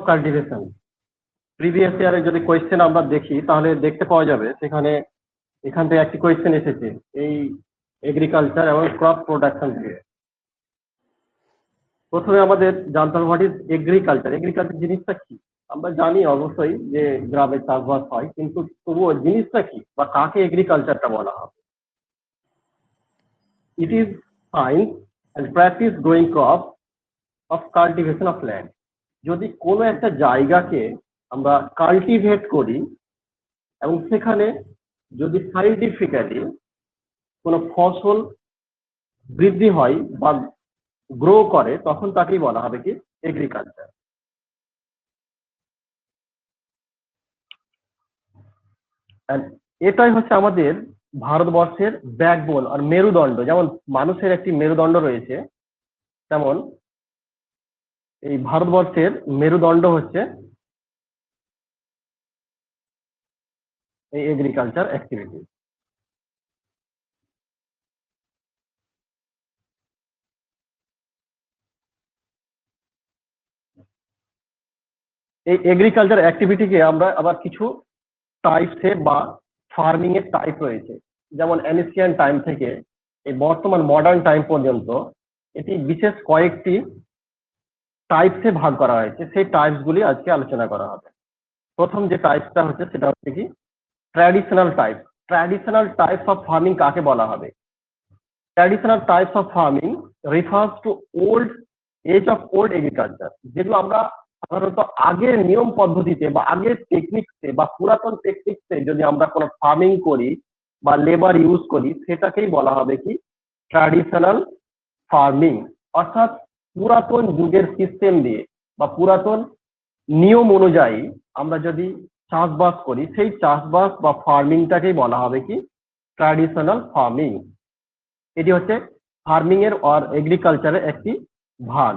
Cultivation. Previous ইয়ারে যদি question আমরা দেখি তাহলে দেখতে পাওয়া যাবে সেখানে এখান থেকে একটি কোয়েশ্চেন এসেছে এই এগ্রিকালচার এবং ক্রপ প্রোডাকশন থেকে। প্রথমে আমাদের জানতে হবে হোয়াট ইজ এগ্রিকালচার। এগ্রিকালচার জিনিসটা কি? আমরা জানি অবশ্যই যে গ্রামে চাষবাস হয়, কিন্তু তবুও জিনিসটা কি বা কাকে এগ্রিকালচারটা বলা হবে? It is science and practice growing crop of cultivation of land. যদি কোনো একটা জায়গাকে আমরা কাল্টিভেট করি এবং সেখানে যদি সাইন্টিফিক্যালি কোনো ফসল বৃদ্ধি হয় বা গ্রো করে, তখন তাকেই বলা হবে কি এগ্রিকালচার। এটাই হচ্ছে আমাদের ভারতবর্ষের ব্যাকবোন আর মেরুদণ্ড। যেমন মানুষের একটি মেরুদণ্ড রয়েছে, তেমন এই ভারতবর্ষের মেরুদণ্ড হচ্ছে এই এগ্রিকালচার অ্যাক্টিভিটি। এই এগ্রিকালচার অ্যাক্টিভিটিকে আমরা আবার কিছু টাইপসে বা ফার্মিং এর টাইপ রয়েছে। যেমন অ্যানসিয়েন্ট টাইম থেকে এই বর্তমান মডার্ন টাইম পর্যন্ত এটি বিশেষ কয়েকটি টাইপসে ভাগ করা হয়েছে। সেই টাইপস গুলি আজকে আলোচনা করা হবে। প্রথম যে টাইপসটা হচ্ছে সেটা হচ্ছে কি traditional type. Traditional types of farming কাকে বলা হবে? Traditional types of farming refers to old age of old agriculture. যেগুলো আমরা সাধারণত আগের নিয়ম পদ্ধতিতে বা আগের টেকনিক্সে বা পুরাতন টেকনিক্সে যদি আমরা কোনো ফার্মিং করি বা লেবার ইউজ করি, সেটাকেই বলা হবে কি ট্র্যাডিশনাল ফার্মিং। অর্থাৎ পুরাতন যুগের সিস্টেম দিয়ে বা পুরাতন নিয়ম অনুযায়ী আমরা যদি চাষবাস করি, সেই চাষবাস বা ফার্মিংটাকেই বলা হবে কি ট্র্যাডিশনাল ফার্মিং। এটি হচ্ছে ফার্মিং এর আর এগ্রিকালচারের একটি ভাগ।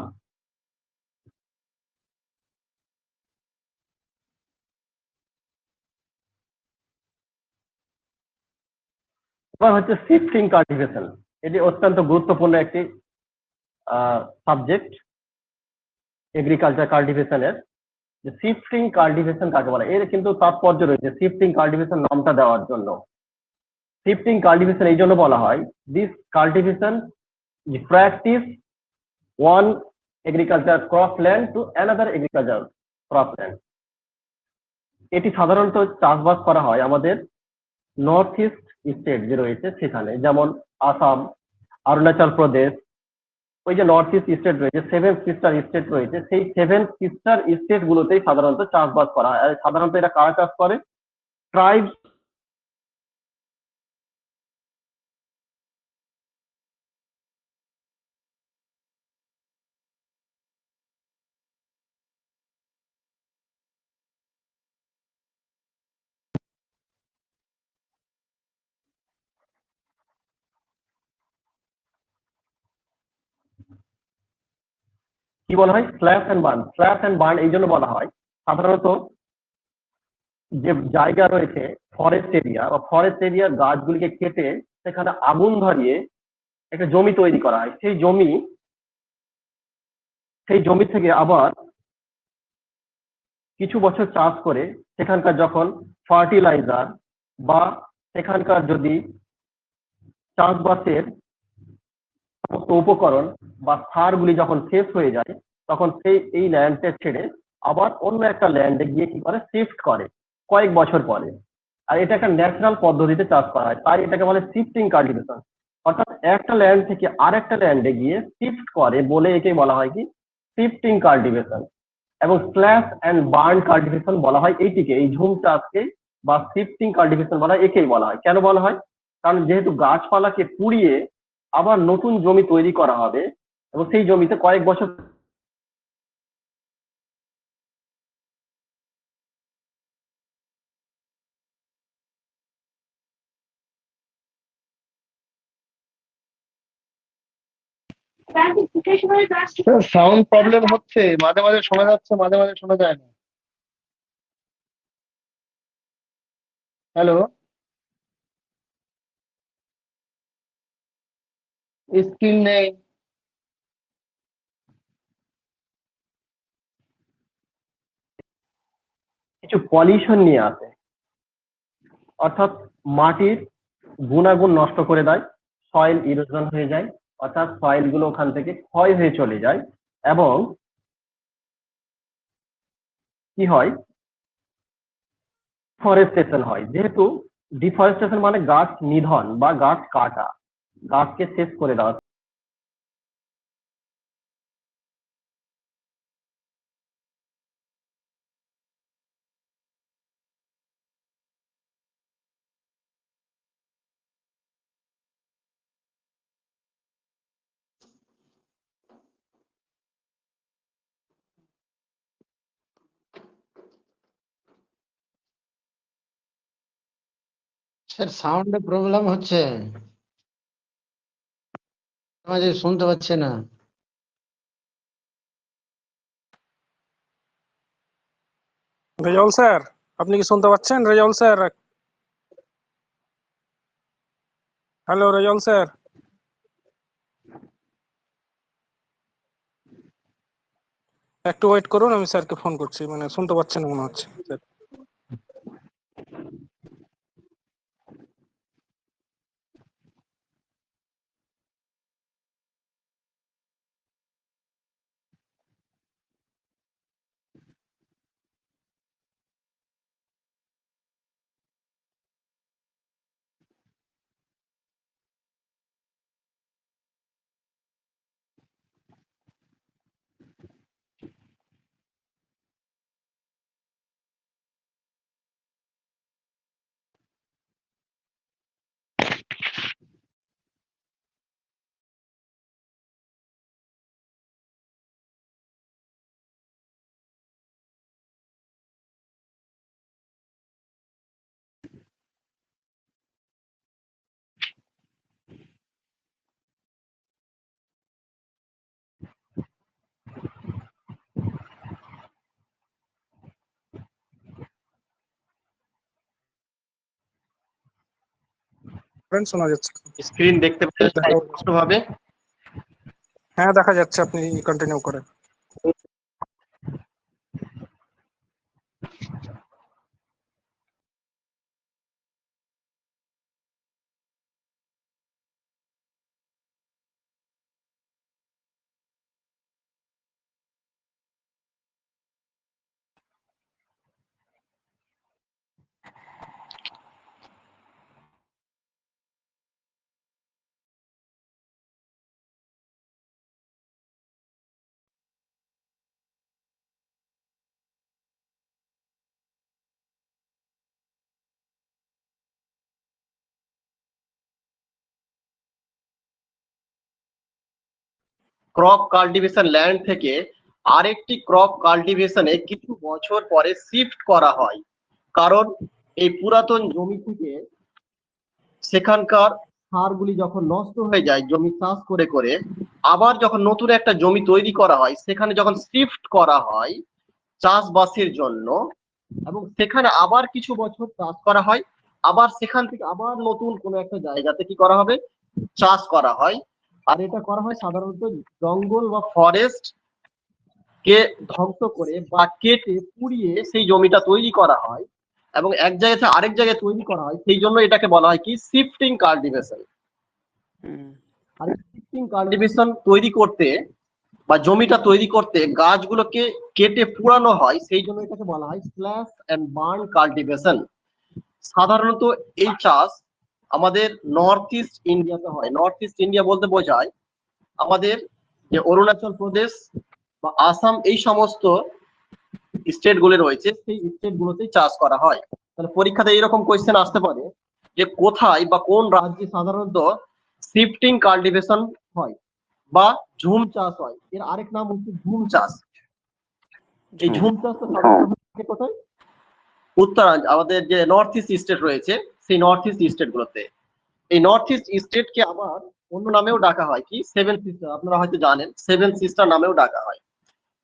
এবার হচ্ছে শিফটিং কাল্টিভেশন। এটি অত্যন্ত গুরুত্বপূর্ণ একটি সাবজেক্ট এগ্রিকালচার কাল্টিভেশনের। যে শিফটিং কাল্টিভেশন কাকে বলে, এর কিন্তু তাৎপর্য রয়েছে শিফটিং কাল্টিভেশন নামটা দেওয়ার জন্য। শিফটিং কাল্টিভেশন এই জন্য বলা হয়, this cultivation practice one agriculture cropland to another agriculture cropland. এটি সাধারণত চাষবাস করা হয় আমাদের নর্থ ইস্ট স্টেট যে রয়েছে সেখানে, যেমন আসাম, অরুণাচল প্রদেশ, ওই যে নর্থ ইস্ট স্টেট রয়েছে, সেভেন সিস্টার স্টেট রয়েছে, সেই সেভেন সিস্টার স্টেট গুলোতেই সাধারণত চাষবাস করা হয়। আর সাধারণত এটা কারা চাষ করে? ট্রাইবস। কি বলা হয়? Slash and burn. Slash and burn এই জন্য বলা হয়, সাধারণত যে জায়গা রয়েছে ফরেস্ট এরিয়া বা ফরেস্ট এরিয়ার গাছগুলিকে কেটে সেখানে আগুন ধরিয়ে একটা জমি তৈরি করা হয়। সেই জমি থেকে আবার কিছু বছর চাষ করে সেখানকার যখন ফার্টিলাইজার বা সেখানকার যদি চাষবাসের সমস্ত উপকরণ বা সারগুলি যখন শেষ হয়ে যায়, তখন এই ল্যান্ডটা ছেড়ে আবার অন্য একটা ল্যান্ডে গিয়ে কি করে শিফট করে কয়েক বছর পরে। আর এটা একটা ন্যাচারাল পদ্ধতিতে চাষ করা হয়, তাই এটাকে বলে শিফটিং কাল্টিভেশন। অর্থাৎ একটা ল্যান্ড থেকে আরেকটা ল্যান্ডে গিয়ে শিফট করে বলে একে বলা হয় কি শিফটিং কাল্টিভেশন। এবং স্ল্যাশ এন্ড বার্ন কাল্টিভেশন বলা হয় এইটিকে, এই ঝুম চাষকে বা শিফটিং কাল্টিভেশন বলা হয়, একেই বলা হয়। কেন বলা হয়? কারণ যেহেতু গাছপালাকে পুড়িয়ে আবার নতুন জমি তৈরি করা হবে এবং সেই জমিতে কয়েক বছর সাউন্ড প্রবলেম হচ্ছে, মাঝে মাঝে শোনা যাচ্ছে, মাঝে মাঝে শোনা যায় না। হ্যালো, স্ক্রিন নেই। কিছু পলিউশন নিয়ে আসে, অর্থাৎ মাটির গুণাগুণ নষ্ট করে দেয়, সয়েল ইরোশন হয়ে যায়, অর্থাৎ সয়েল গুলো ওখান থেকে ক্ষয় হয়ে চলে যায়। এবং কি হয়, ফরেস্টেশন হয়। যেহেতু ডিফরেস্টেশন মানে গাছ নিধন বা গাছ কাটা, গাছকে শেষ করে দেওয়া। স্যার সাউন্ডে প্রবলেম হচ্ছে, মাঝে শুনতে পাচ্ছি না। রেজাউল স্যার, আপনি কি শুনতে পাচ্ছেন? Rezaul sir, hello Rezaul sir, একটু ওয়েট করুন, আমি স্যারকে ফোন করছি। মানে শুনতে পাচ্ছেন না মনে হচ্ছে স্যার। শোনা যাচ্ছে? স্ক্রিন দেখতে পাচ্ছেন স্পষ্টভাবে? হ্যাঁ দেখা যাচ্ছে, আপনি কন্টিনিউ করেন। ক্রপ কাল্টিভেশন ল্যান্ড থেকে আরেকটি ক্রপ কাল্টিভেশনে কিছু বছর পরে শিফট করা হয়, কারণ এই পুরাতন জমি থেকে সেখানকার সারগুলি যখন নষ্ট হয়ে যায় জমি চাষ করে করে, আবার যখন নতুন একটা জমি তৈরি করা হয়, সেখানে যখন শিফট করা হয় চাষবাসের জন্য, এবং সেখানে আবার কিছু বছর চাষ করা হয়, আবার সেখান থেকে আবার নতুন কোনো একটা জায়গাতে কি করা হবে, চাষ করা হয়। আর এটা করা হয় সাধারণত জঙ্গল বা ফরেস্ট কে ধ্বংস করে বা কেটে পুড়িয়ে সেই জমিটা তৈরি করা হয় এবং এক জায়গা থেকে আরেক জায়গায় তৈরি করা হয়। সেই জন্য এটাকে বলা হয় কি, শিফটিং কাল্টিভেশন। আর শিফটিং কাল্টিভেশন তৈরি করতে বা জমিটা তৈরি করতে গাছগুলোকে কেটে পুড়ানো হয়, সেই জন্য এটাকে বলা হয় স্ল্যাশ এন্ড বার্ন কাল্টিভেশন। সাধারণত এই চাষ আমাদের নর্থ ইস্ট ইন্ডিয়াতে হয়। নর্থ ইস্ট ইন্ডিয়া বলতে বোঝায় আমাদের যে অরুণাচল প্রদেশ বা আসাম, এই সমস্ত স্টেট গুলো রয়েছে, সেই স্টেট গুলোতেই চাষ করা হয়। তাহলে পরীক্ষাতে এইরকম কোয়েশ্চেন আসতে পারে যে কোথায় বা কোন রাজ্যে সাধারণত শিফটিং কাল্টিভেশন হয় বা ঝুম চাষ হয়। এর আরেক নাম হচ্ছে ঝুম চাষ। এই ঝুম চাষটা সাধারণত হচ্ছে কোথায়? উত্তরাঞ্চল, আমাদের যে নর্থ ইস্ট স্টেট রয়েছে সেই নর্থ ইস্ট স্টেট গুলোতে। এই নর্থ ইস্ট স্টেটকে আবার অন্য নামেও ডাকা হয় কি, সেভেন সিস্টার। আপনারা হয়তো জানেন সেভেন সিস্টার নামেও ডাকা হয়।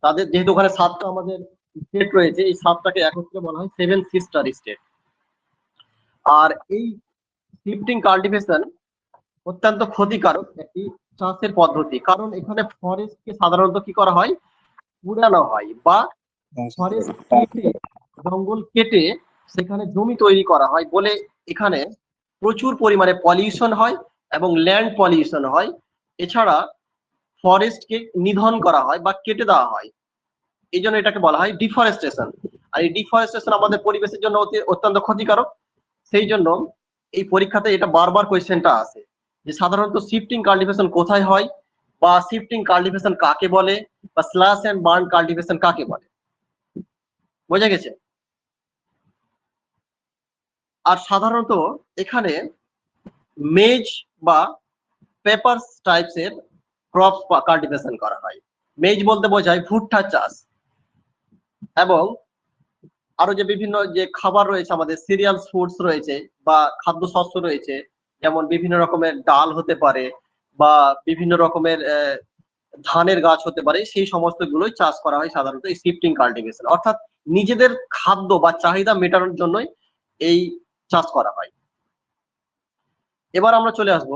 তাদের যেহেতু ওখানে সাতটা আমাদের স্টেট রয়েছে, এই সাতটাকে একত্রে বলা হয় সেভেন সিস্টার স্টেট। আর এই শিফটিং কাল্টিভেশন অত্যন্ত ক্ষতিকারক একটি চাষের পদ্ধতি, কারণ এখানে ফরেস্টকে সাধারণত কি করা হয়, পুড়ানো হয় বা ফরেস্ট কেটে জঙ্গল কেটে সেখানে জমি তৈরি করা হয় বলে এখানে প্রচুর পরিমাণে পলিউশন হয় এবং ল্যান্ড পলিউশন হয়। এছাড়া ফরেস্টকে নিধন করা হয় বা কেটে দেওয়া হয়, এই জন্য এটাকে বলা হয় ডিফরেস্টেশন। আর এই ডিফরেস্টেশন আমাদের পরিবেশের জন্য অত্যন্ত ক্ষতিকারক। সেই জন্য এই পরীক্ষাতে এটা বারবার কোয়েশ্চেনটা আসে যে সাধারণত শিফটিং কাল্টিভেশন কোথায় হয়, বা শিফটিং কাল্টিভেশন কাকে বলে, বা স্ল্যাশ এন্ড বার্ন কাল্টিভেশন কাকে বলে। বোঝা গেছে? আর সাধারণত এখানে মেজ বা পেপার টাইপস এর ক্রপ কাল্টিভেশন করা হয়। মেজ বলতে বোঝায় ভুট্টা চাষ, এবং আরো যে বিভিন্ন যে খাবার রয়েছে আমাদের সিরিয়াল ফুডস রয়েছে বা খাদ্যশস্য রয়েছে, যেমন বিভিন্ন রকমের ডাল হতে পারে বা বিভিন্ন রকমের ধানের গাছ হতে পারে, সেই সমস্ত গুলোই চাষ করা হয় সাধারণত এই শিফটিং কাল্টিভেশন। অর্থাৎ নিজেদের খাদ্য বা চাহিদা মেটানোর জন্যই এই চাষ করা হয়। এবার আমরা চলে আসব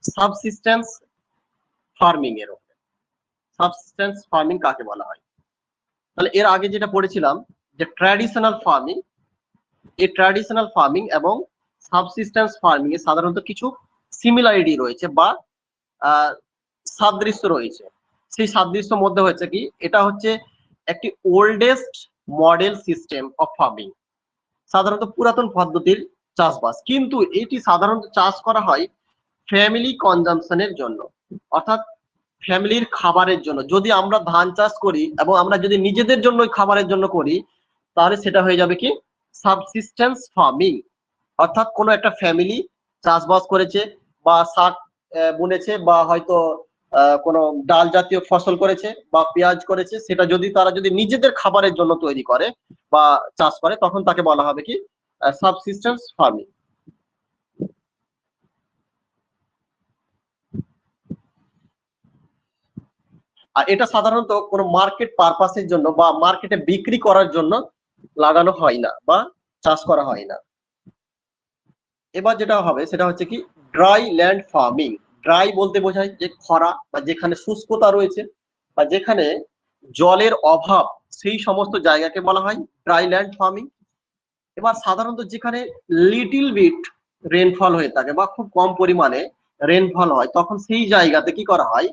সাবসিস্টেন্স ফার্মিং এর উপরে। সাবসিস্টেন্স ফার্মিং কাকে বলা হয়? তাহলে এর আগে যেটা পড়েছিলাম যে ট্র্যাডিশনাল ফার্মিং, এই ট্র্যাডিশনাল ফার্মিং এবং সাবসিস্টেন্স ফার্মিং এ সাধারণত কিছু সিমিলারিটি রয়েছে বা সাদৃশ্য রয়েছে। সেই সাদৃশ্য মধ্যে হচ্ছে কি, এটা হচ্ছে একটি oldest model system of farming, সাধারণত পুরাতন পদ্ধতির চাষবাস, কিন্তু এটি সাধারণত চাষ করা হয় ফ্যামিলি কনজাম্পশনের জন্য, অর্থাৎ ফ্যামিলির খাবারের জন্য। যদি আমরা ধান চাষ করি এবং আমরা যদি নিজেদের জন্য খাবারের জন্য করি, তাহলে সেটা হয়ে যাবে কি সাবসিস্টেন্স ফার্মিং। অর্থাৎ কোনো একটা ফ্যামিলি চাষবাস করেছে বা শাক বুনেছে বা হয়তো কোনো ডাল জাতীয় ফসল করেছে বা পেঁয়াজ করেছে, সেটা যদি তারা যদি নিজেদের খাবারের জন্য তৈরি করে বা চাষ করে, তখন তাকে বলা হবে কি সাবসিস্টেন্স ফার্মিং। আর এটা সাধারণত কোনো মার্কেট পারপাসের জন্য বা মার্কেটে বিক্রি করার জন্য লাগানো হয় না বা চাষ করা হয় না। এবার যেটা হবে সেটা হচ্ছে কি ড্রাই ল্যান্ড ফার্মিং। ড্রাই বলতে বোঝায় যে খরা বা যেখানে শুষ্কতা রয়েছে বা যেখানে জলের অভাব, সেই সমস্ত জায়গাকে বলা হয় ড্রাই ল্যান্ড ফার্মিং। এবার সাধারণত যেখানে লিটিল বিট রেনফল হয়ে থাকে বা খুব কম পরিমাণে রেনফল হয়, তখন সেই জায়গাতে কি করা হয়,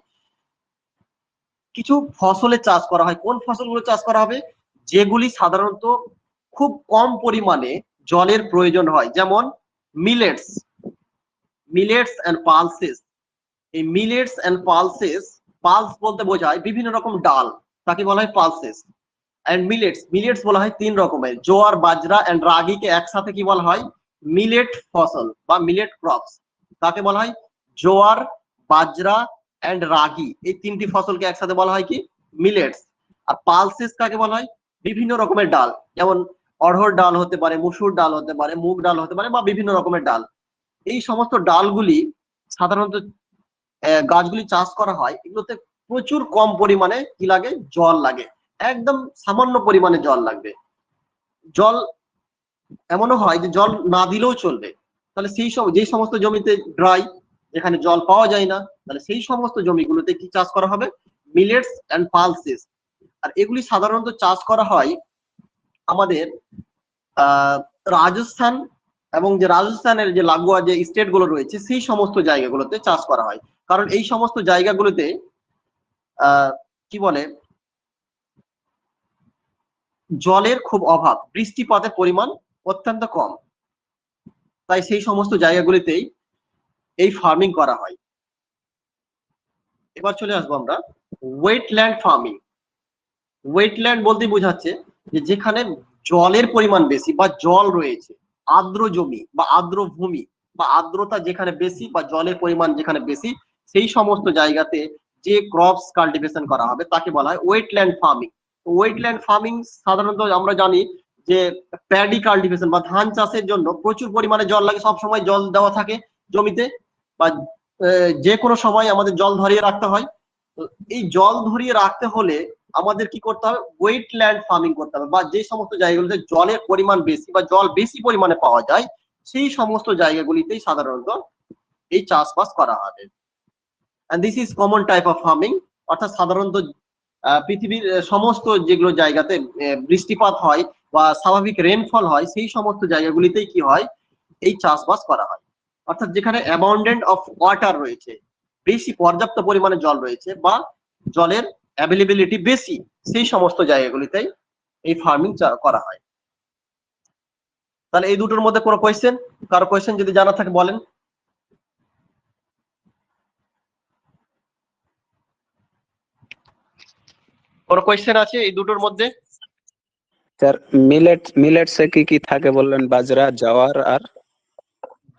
কিছু ফসলের চাষ করা হয়। কোন ফসলগুলো চাষ করা হবে? যেগুলি সাধারণত খুব কম পরিমাণে জলের প্রয়োজন হয়, যেমন মিলেটস, মিলেটস এন্ড পালসেস। এই মিলেটস এন্ড পালসেস, পালস বলতে বোঝায় বিভিন্ন রকম ডাল, তাকে বলা হয় পালসেস। এন্ড মিলেটস, মিলেটস বলা হয় তিন রকমের, জোয়ার, বাজরা এন্ড রাগিকে একসাথে কি বলা হয়? মিলেট ফসল বা মিলেট ক্রপস। তাকে বলা হয় জোয়ার, বাজরা এন্ড রাগি, এই তিনটি ফসলকে একসাথে বলা হয় কি মিলেটস। আর পালসেস কাকে বলা হয়? বিভিন্ন রকমের ডাল, যেমন অড়হর ডাল হতে পারে, মসুর ডাল হতে পারে, মুগ ডাল হতে পারে বা বিভিন্ন রকমের ডাল। এই সমস্ত ডালগুলি সাধারণত গাছগুলি চাষ করা হয়, এগুলোতে প্রচুর কম পরিমাণে কি লাগে? জল লাগে, একদম সামান্য পরিমাণে জল লাগবে। জল এমনও হয় যে জল না দিলেও চলবে। তাহলে সেই সব যে সমস্ত জমিতে ড্রাই, যেখানে জল পাওয়া যায় না, তাহলে সেই সমস্ত জমিগুলোতে কি চাষ করা হবে? Millets and pulses. আর এগুলি সাধারণত চাষ করা হয় আমাদের রাজস্থান এবং যে রাজস্থানের যে লাগোয়া যে স্টেট গুলো রয়েছে, সেই সমস্ত জায়গাগুলোতে চাষ করা হয়। কারণ এই সমস্ত জায়গাগুলোতে কি বলে, জলের খুব অভাব, বৃষ্টিপাতের পরিমাণ অত্যন্ত কম, তাই সেই সমস্ত জায়গাগুলিতেই এই ফার্মিং করা হয়। এবার চলে আসবো আমরা ওয়েটল্যান্ড ফার্মিং। ওয়েটল্যান্ড বলতে বোঝাচ্ছে যে যেখানে জলের পরিমাণ বেশি বা জল রয়েছে, আর্দ্র জমি বা আর্দ্র ভূমি বা আর্দ্রতা যেখানে বেশি বা জলের পরিমাণ যেখানে বেশি, সেই সমস্ত জায়গাতে যে ক্রপস কাল্টিভেশন করা হবে তাকে বলা হয় ওয়েটল্যান্ড ফার্মিং। ওয়েটল্যান্ড ফার্মিং সাধারণত আমরা জানি যে প্যাডি কাল্টিভেশন বা ধান চাষের জন্য প্রচুর পরিমাণে জল লাগে, সব সময় জল দেওয়া থাকে জমিতে, বা যে কোনো সময় আমাদের জল ধরিয়ে রাখতে হয়। তো এই জল ধরিয়ে রাখতে হলে আমাদের কি করতে হবে? ওয়েটল্যান্ড ফার্মিং করতে হবে, বা যে সমস্ত জায়গাগুলোতে জলের পরিমাণ বেশি বা জল বেশি পরিমাণে পাওয়া যায়, সেই সমস্ত জায়গাগুলিতেই সাধারণত এই চাষবাস করা হবে। And this is common type of farming, অর্থাৎ সাধারণত পৃথিবীর সমস্ত যেগুলো জায়গাতে বৃষ্টিপাত হয় বা স্বাভাবিক রেনফল হয়, সেই সমস্ত জায়গাগুলিতেই কি হয়, এই চাষবাস করা হয়। অর্থাৎ যেখানে অ্যাবাউন্ডেন্ট অফ ওয়াটার রয়েছে, বেশি পর্যাপ্ত পরিমাণে জল রয়েছে বা জলের অ্যাভেলেবিলিটি বেশি, সেই সমস্ত জায়গাগুলিতেই এই ফার্মিং করা হয়। তাহলে এই দুটোর মধ্যে কোনো কোয়েশ্চেন, কারো কোয়েশ্চেন যদি জানা থাকে বলেন। কোনো কোয়েশ্চেন আছে এই দুটোর মধ্যে? স্যার মিলেটসে কি থাকে বললেন? বাজরা, জওয়ার আর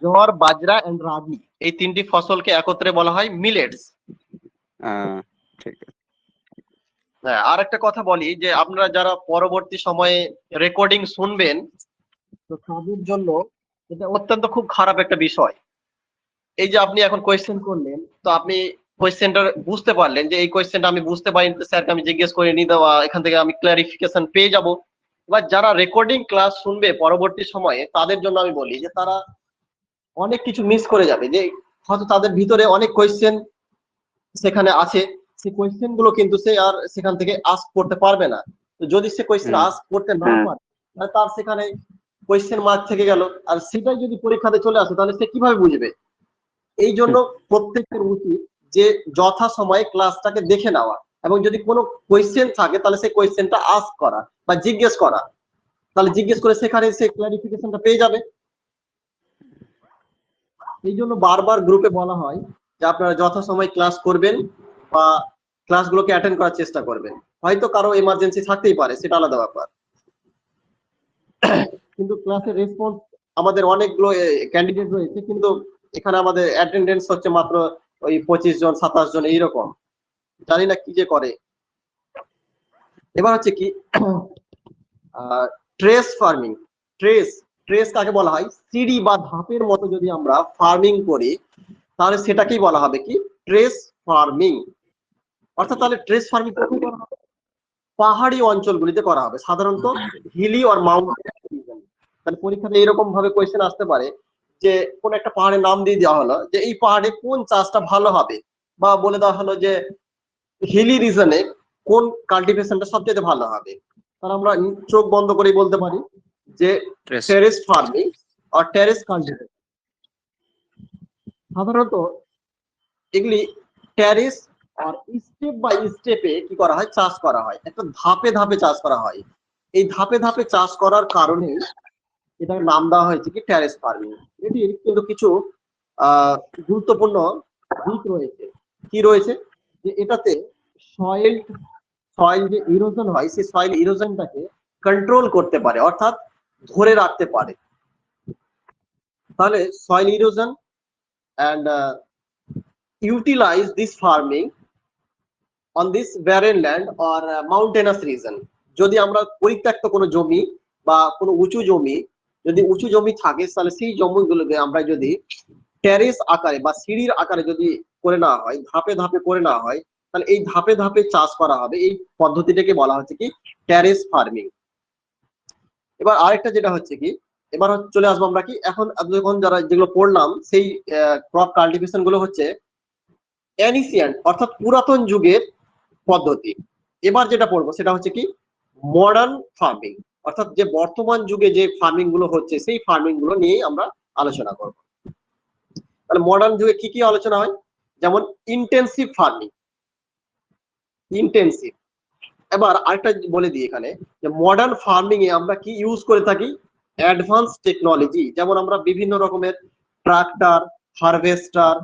জোয়ার, বাজরা এন্ড রাগি, এই তিনটি ফসলকে একত্রে বলা হয় মিলেটস। ঠিক আছে। হ্যাঁ, আর একটা কথা বলি যে আপনারা যারা পরবর্তী সময়ে রেকর্ডিং শুনবেন, তো তাদের জন্য এটা অত্যন্ত খুব খারাপ একটা বিষয়। এই যে আপনি এখন কোয়েশ্চেন করলেন, তো আপনি কোয়েশ্চেনটা বুঝতে পারলেন যে এই কোয়েশ্চেনটা আমি বুঝতে পারিনি, তো স্যারকে আমি জিজ্ঞেস করে নিই, দেওয়া এখান থেকে আমি ক্লারিফিকেশন পেয়ে যাব। এবার যারা রেকর্ডিং ক্লাস শুনবে পরবর্তী সময়ে, তাদের জন্য আমি বলি যে তারা অনেক কিছু মিস করে যাবে, যে হয়তো তাদের ভিতরে অনেক কোয়েশ্চেন সেখানে আছে, সেই কোয়েশ্চেন গুলো কিন্তু সে আর সেখান থেকে আস্ক করতে পারবে না। তো যদি সে কোয়েশ্চেন আস্ক করতে না পারে, তাহলে তার সেখানে কোয়েশ্চেন মার্ক থেকে গেল, আর সেটাই যদি পরীক্ষাতে চলে আসে তাহলে সে কিভাবে বুঝবে? এই জন্য প্রত্যেকের উচিত যে যথা সময়ে ক্লাসটাকে দেখে নেওয়া, এবং যদি কোনো কোয়েশ্চেন থাকে তাহলে সেই কোয়েশ্চেনটা আস্ক করা বা জিজ্ঞেস করা, তাহলে জিজ্ঞেস করে সেখানে সে ক্লারিফিকেশনটা পেয়ে যাবে। এই জন্য বারবার গ্রুপে বলা হয় যে আপনারা যথাসময়ে ক্লাস করবেন বা ক্লাসগুলোকে অ্যাটেন্ড করার চেষ্টা করবেন। হয়তো কারো এমার্জেন্সি থাকতেই পারে, সেটা আলাদা ব্যাপার, কিন্তু ক্লাসের রেসপন্স আমাদের অনেকগুলো ক্যান্ডিডেট রয়েছে, কিন্তু এখানে আমাদের অ্যাটেন্ডেন্স হচ্ছে মাত্র ওই 25 জন 27 জন এইরকম, জানি না কি যে করে। এবার হচ্ছে কি ট্রেস ফার্মিং। ট্রেস কাকে বলা হয়? সিঁড়ি বা ধাপের মতো যদি আমরা ফার্মিং করি, তাহলে সেটাকেই বলা হবে কি ট্রেস ফার্মিং। অর্থাৎ তাহলে ট্রেস ফার্মিং কোথায় করা হবে? পাহাড়ি অঞ্চলগুলিতে করা হবে, সাধারণত হিলি অর মাউন্টেন রিজন। তাহলে পরীক্ষাতে এরকম ভাবে কোয়েশ্চেন আসতে পারে যে কোন একটা পাহাড়ের নাম দিয়ে দেওয়া হলো যে এই পাহাড়ে কোন চাষটা ভালো হবে, বা বলে দেওয়া হলো যে হিলি রিজনে কোন কাল্টিভেশনটা সবচেয়ে ভালো হবে। তাহলে আমরা চোখ বন্ধ করেই বলতে পারি যে টেরেস ফার্মিং আর টেরেস কাল্টিভেশন। সাধারণত এগুলি টেরেস আর স্টেপ বাই স্টেপে কি করা হয়, চাষ করা হয়, একটা ধাপে ধাপে চাষ করা হয়। এই ধাপে ধাপে চাষ করার কারণে এটার নাম দেওয়া হয়েছে কি টেরেস ফার্মিং। এটি কিন্তু কিছু গুরুত্বপূর্ণ দিক রয়েছে। কি রয়েছে? যে এটাতে সয়েল যে ইরোশন হয়, সেই সয়েল ইরোশনটাকে কন্ট্রোল করতে পারে, অর্থাৎ ধরে রাখতে পারে। তাহলে soil erosion and utilize this farming on this barren land or mountainous region. যদি আমরা পরিত্যক্ত কোনো জমি বা কোনো উঁচু জমি, যদি উঁচু জমি থাকে, তাহলে সেই জমিগুলোকে আমরা যদি টেরেস আকারে বা সিঁড়ির আকারে যদি করে নেওয়া হয়, ধাপে ধাপে করে নেওয়া হয়, তাহলে এই ধাপে ধাপে চাষ করা হবে। এই পদ্ধতিটাকে বলা হচ্ছে কি টেরেস ফার্মিং। এবার আরেকটা যেটা হচ্ছে কি, এবার চলে আসবো আমরা কি এখন যখন যারা যেগুলো পড়লাম, সেই ক্রপ কাল্টিভেশন গুলো হচ্ছে অ্যানিসিয়েন্ট অর্থাৎ পুরাতন যুগের পদ্ধতি। এবার যেটা পড়বো সেটা হচ্ছে কি মডার্ন ফার্মিং, অর্থাৎ যে বর্তমান যুগে যে ফার্মিং গুলো হচ্ছে সেই ফার্মিং গুলো নিয়ে আমরা আলোচনা করব। তাহলে মডার্ন যুগে কি কি আলোচনা হয়? যেমন ইন্টেন্সিভ ফার্মিং, ইন্টেন্সিভ। এবার আরেকটা বলে দিই এখানে, যে মডার্ন ফার্মিং এ আমরা কি ইউজ করে থাকি? অ্যাডভান্স টেকনোলজি, যেমন আমরা বিভিন্ন রকমের ট্রাক্টর, হারভেস্টার,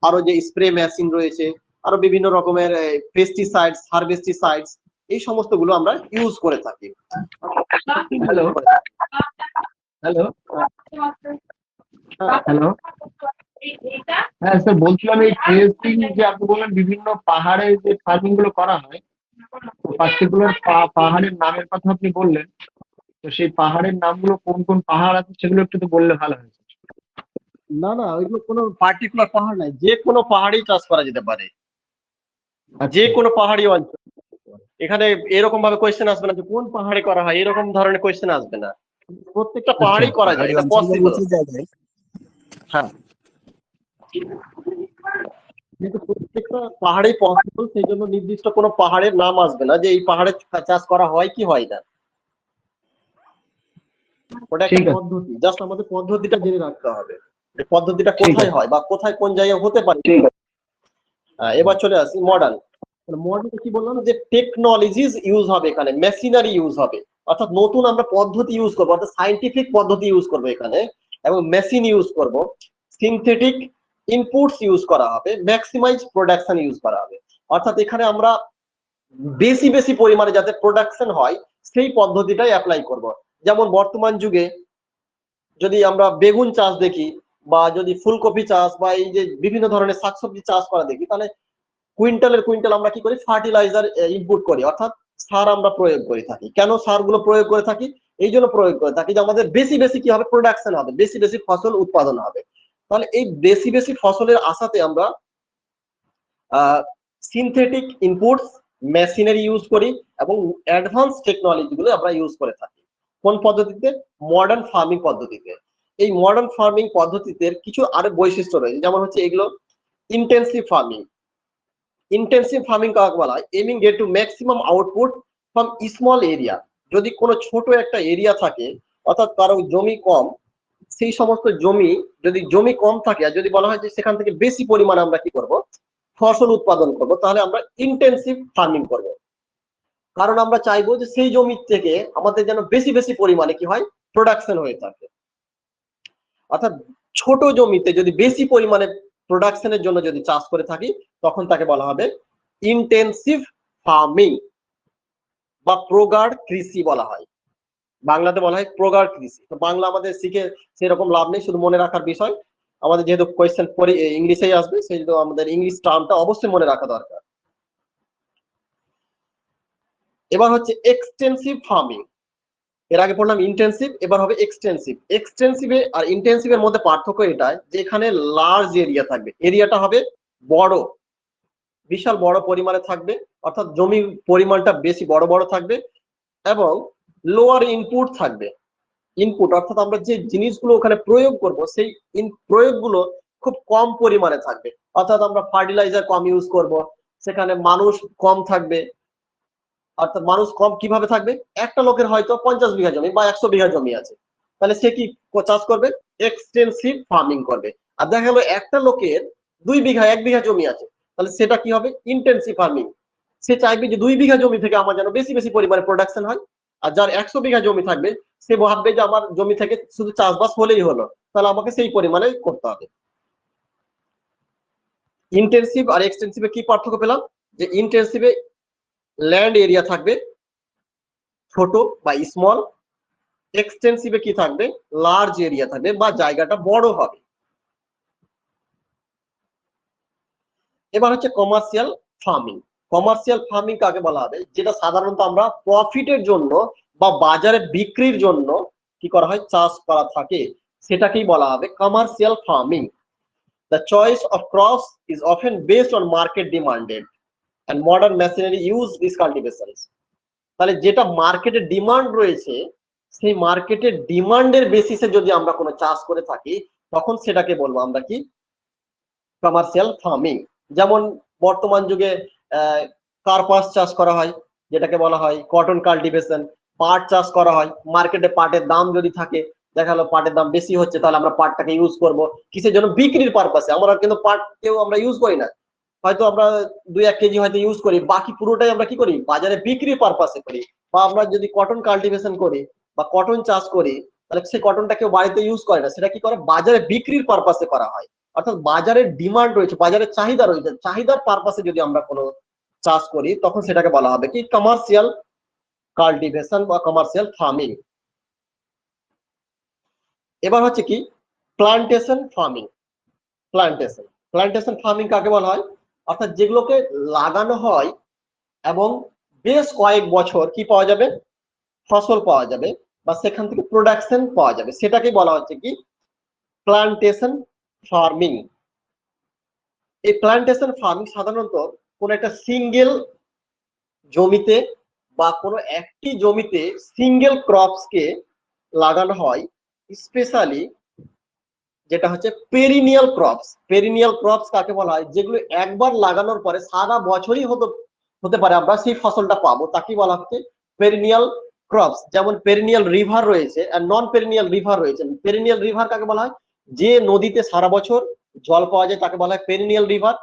আরো যে স্প্রে মেশিন রয়েছে, আরো বিভিন্ন রকমের পেস্টিসাইডস, হারভেস্টিসাইডস, এই সমস্ত গুলো আমরা ইউজ করে থাকি। হ্যালো হ্যালো হ্যালো হ্যাঁ স্যার, বলছিলাম এই ট্রেসিং যে আপনি বললেন বিভিন্ন পাহাড়ে যে ফার্মিং গুলো করা হয়, পার্টিকুলার পাহাড়ের নামের কথা আপনি বললেন, তো সেই পাহাড়ের নামগুলো কোন কোন পাহাড় আছে সেগুলো একটু তো বললে ভালো হয়। না না, ওইগুলো কোনো পার্টিকুলার পাহাড় নাই, যে কোনো পাহাড়েই চাষ করা যেতে পারে, যে কোনো পাহাড়ি অঞ্চল। এখানে এরকম ভাবে কোয়েশ্চেন আসবে না যে কোন পাহাড়ে করা হয়, এরকম ধরনের কোয়েশ্চেন আসবে না, প্রত্যেকটা পাহাড়েই করা যায়, এটা পসিবল। হ্যাঁ, কিন্তু প্রত্যেকটা পাহাড়েই পসিবল, সেই জন্য নির্দিষ্ট কোনো পাহাড়ের নাম আসবে না যে এই পাহাড়ে চাষ করা হয় কি হয় না। ওটা একটা ঠিক আছে। পদ্ধতি, জাস্ট আমাদের পদ্ধতিটা জেনে রাখতে হবে, যে পদ্ধতিটা ঠিক কোথায় আছে। হয় বা কোথায় কোন জায়গায় হতে পারে। ঠিক আছে। এবার চলে আসি মডার্ন। মডার্ন কি বললাম, যে টেকনোলজিস ইউজ হবে এখানে, মেশিনারি ইউজ হবে, অর্থাৎ নতুন আমরা পদ্ধতি ইউজ করবো, অর্থাৎ সাইন্টিফিক পদ্ধতি ইউজ করবো এখানে, এবং মেশিন ইউজ করব, সিনথেটিক ইনপুটস ইউজ করা হবে, ম্যাক্সিমাইজ প্রোডাকশন ইউজ করা হবে। অর্থাৎ এখানে আমরা বেশি বেশি পরিমাণে যাতে প্রোডাকশন হয় সেই পদ্ধতিটাই অ্যাপ্লাই করব। যেমন বর্তমান যুগে যদি আমরা বেগুন চাষ দেখি, বা যদি ফুলকপি চাষ বা এই যে বিভিন্ন ধরনের শাকসবজি চাষ করা দেখি, তাহলে কুইন্টালের কুইন্টাল আমরা কি করি, ফার্টিলাইজার ইনপুট করি, অর্থাৎ সার আমরা প্রয়োগ করে থাকি। কেন সারগুলো প্রয়োগ করে থাকি? এই জন্য প্রয়োগ করে থাকি যে আমাদের বেশি বেশি কি হবে, প্রোডাকশন হবে, বেশি বেশি ফসল উৎপাদন হবে। তাহলে এই বেশি বেশি ফসলের আশাতে আমরা সিনথেটিক ইনপুটস, মেশিনারি ইউজ করি এবং অ্যাডভান্স টেকনোলজি গুলো আমরা ইউজ করে থাকি। কোন পদ্ধতিতে? মডার্ন ফার্মিং পদ্ধতিতে। এই মডার্ন ফার্মিং পদ্ধতিতে কিছু আরো বৈশিষ্ট্য রয়েছে, যেমন হচ্ছে এগুলো ইন্টেন্সিভ ফার্মিং। ইন্টেন্সিভ ফার্মিং কাকে বলা হয়? Aiming get to maximum output from small area. যদি কোনো ছোট একটা এরিয়া থাকে, অর্থাৎ কারো জমি কম, সেই সমস্ত জমি, যদি জমি কম থাকে আর যদি বলা হয় যে সেখান থেকে বেশি পরিমাণে আমরা কি করব, ফসল উৎপাদন করব, তাহলে আমরা ইন্টেন্সিভ ফার্মিং করব। কারণ আমরা চাইবো যে সেই জমি থেকে আমাদের যেন বেশি বেশি পরিমাণে কি হয়, প্রোডাকশন হয়ে থাকে। অর্থাৎ ছোট জমিতে যদি বেশি পরিমাণে প্রোডাকশনের জন্য যদি চাষ করে থাকি, তখন তাকে বলা হবে ইন্টেন্সিভ ফার্মিং বা প্রগাঢ় কৃষি বলা হয়। বাংলাতে বলা হয় প্রগাঢ় কৃষি। তো বাংলা আমাদের শিখে সেরকম লাভ নেই, শুধু মনে রাখার বিষয়। আমাদের যেহেতু কোয়েশ্চেন পরে ইংলিশেই আসবে, সেই জন্য আমাদের ইংলিশ টার্মটা অবশ্যই মনে রাখা দরকার। এবার হচ্ছে এক্সটেন্সিভ ফার্মিং। এর আগে পড়লাম ইন্টেন্সিভ, এবার হবে এক্সটেন্সিভ। এক্সটেন্সিভে আর ইন্টেন্সিভের মধ্যে পার্থক্য এটাই যে এখানে লার্জ এরিয়া থাকবে, এরিয়াটা হবে বড়, বিশাল বড় পরিমাণে থাকবে, অর্থাৎ জমির পরিমাণটা বেশি বড় বড় থাকবে, এবং লোয়ার ইনপুট থাকবে। ইনপুট অর্থাৎ আমরা যে জিনিসগুলো ওখানে প্রয়োগ করব, সেই প্রয়োগগুলো খুব কম পরিমাণে থাকবে। অর্থাৎ আমরা ফার্টিলাইজার কম ইউজ করব, সেখানে মানুষ কম থাকবে। অর্থাৎ মানুষ কম কিভাবে থাকবে? একটা লোকের হয়তো 50 বিঘা জমি বা 100 বিঘা জমি আছে, তাহলে সে কি চাষ করবে? এক্সটেন্সিভ ফার্মিং করবে। আর দেখা গেল একটা লোকের 2 বিঘা 1 বিঘা জমি আছে, তাহলে সেটা কি হবে? Intensive farming. সে চাইবে যে 2 বিঘা জমি থেকে আমার যেন বেশি বেশি পরিমাণে প্রোডাকশন হয়। আর যার 100 বিঘা জমি থাকবে, সে ভাববে যে আমার জমি থেকে শুধু চাষবাস হলেই হলো, তাহলে আমাকে সেই পরিমাণে করতে হবে। ইন্টেন্সিভ আর এক্সটেন্সিভে কি পার্থক্য পেলাম? যে ইন্টেন্সিভে ল্যান্ড এরিয়া থাকবে ছোট বা স্মল, এক্সটেন্সিভে কি থাকবে? লার্জ এরিয়া থাকবে বা জায়গাটা বড় হবে। এবার হচ্ছে কমার্শিয়াল ফার্মিং। কমার্শিয়াল ফার্মিং কাকে বলা হবে? যেটা সাধারণত আমরা প্রফিটের জন্য বা বাজারে বিক্রির জন্য কি করা হয়, চাষ করা থাকে, সেটাকেই বলা হবে commercial farming. The choice of crops is often based on market demanded and modern machinery use these cultivations. তাহলে যেটা মার্কেটে ডিমান্ড রয়েছে, সেই মার্কেটের ডিমান্ডের বেসিসে যদি আমরা কোনো চাষ করে থাকি, তখন সেটাকে বলবো আমরা কি, কমার্শিয়াল ফার্মিং। যেমন বর্তমান যুগে কার্পাস চাষ করা হয়, যেটাকে বলা হয় কটন কাল্টিভেশন। পাট চাষ করা হয়, মার্কেটে পাটের দাম যদি থাকে, দেখা গেলো পাটের দাম বেশি হচ্ছে, তাহলে আমরা পাটটাকে ইউজ করব কিসের জন্য? বিক্রির পারপাসে। আমরা কিন্তু পাট কেউ আমরা ইউজ করি না, হয়তো আমরা 2-1 কেজি হয়তো ইউজ করি, বাকি পুরোটাই আমরা কি করি, বাজারে বিক্রির পারপাসে করি। বা আমরা যদি কটন কাল্টিভেশন করি বা কটন চাষ করি, তাহলে সেই কটনটা কেউ বাড়িতে ইউজ করে না, সেটা কি করে, বাজারে বিক্রির পারপাসে করা হয়। অর্থাৎ বাজারের ডিমান্ড রয়েছে, বাজারের চাহিদা রয়েছে, চাহিদার পারপাসে যদি আমরা কোনো চাষ করি, তখন সেটাকে বলা হবে কি, কমার্শিয়াল কাল্টিভেশন বা কমার্শিয়াল ফার্মিং। এবার হচ্ছে কি, plantation farming. Plantation plantation farming কাকে বলা হয়? অর্থাৎ যেগুলোকে লাগানো হয় এবং বেশ কয়েক বছর কি পাওয়া যাবে, ফসল পাওয়া যাবে বা সেখান থেকে প্রোডাকশন পাওয়া যাবে, সেটাকে বলা হচ্ছে কি, প্লান্টেশন ফার্মিং। এই প্লান্টেশন ফার্মিং সাধারণত কোন একটা সিঙ্গেল জমিতে বা কোনো একটি জমিতে সিঙ্গেল ক্রপস কে লাগানো হয়, স্পেশালি যেটা হচ্ছে পেরিনিয়াল ক্রপস। পেরিনিয়াল ক্রপস কাকে বলা হয়? যেগুলো একবার লাগানোর পরে সারা বছরই হতে পারে আমরা সেই ফসলটা পাবো, তাকে বলা হচ্ছে পেরিনিয়াল ক্রপস। যেমন পেরিনিয়াল রিভার রয়েছে আর নন পেরিনিয়াল রিভার রয়েছে। পেরিনিয়াল রিভার কাকে বলা হয়? যে নদীতে সারা বছর জল পাওয়া যায় তাকে বলা হয় পেরিনিয়াল রিভার।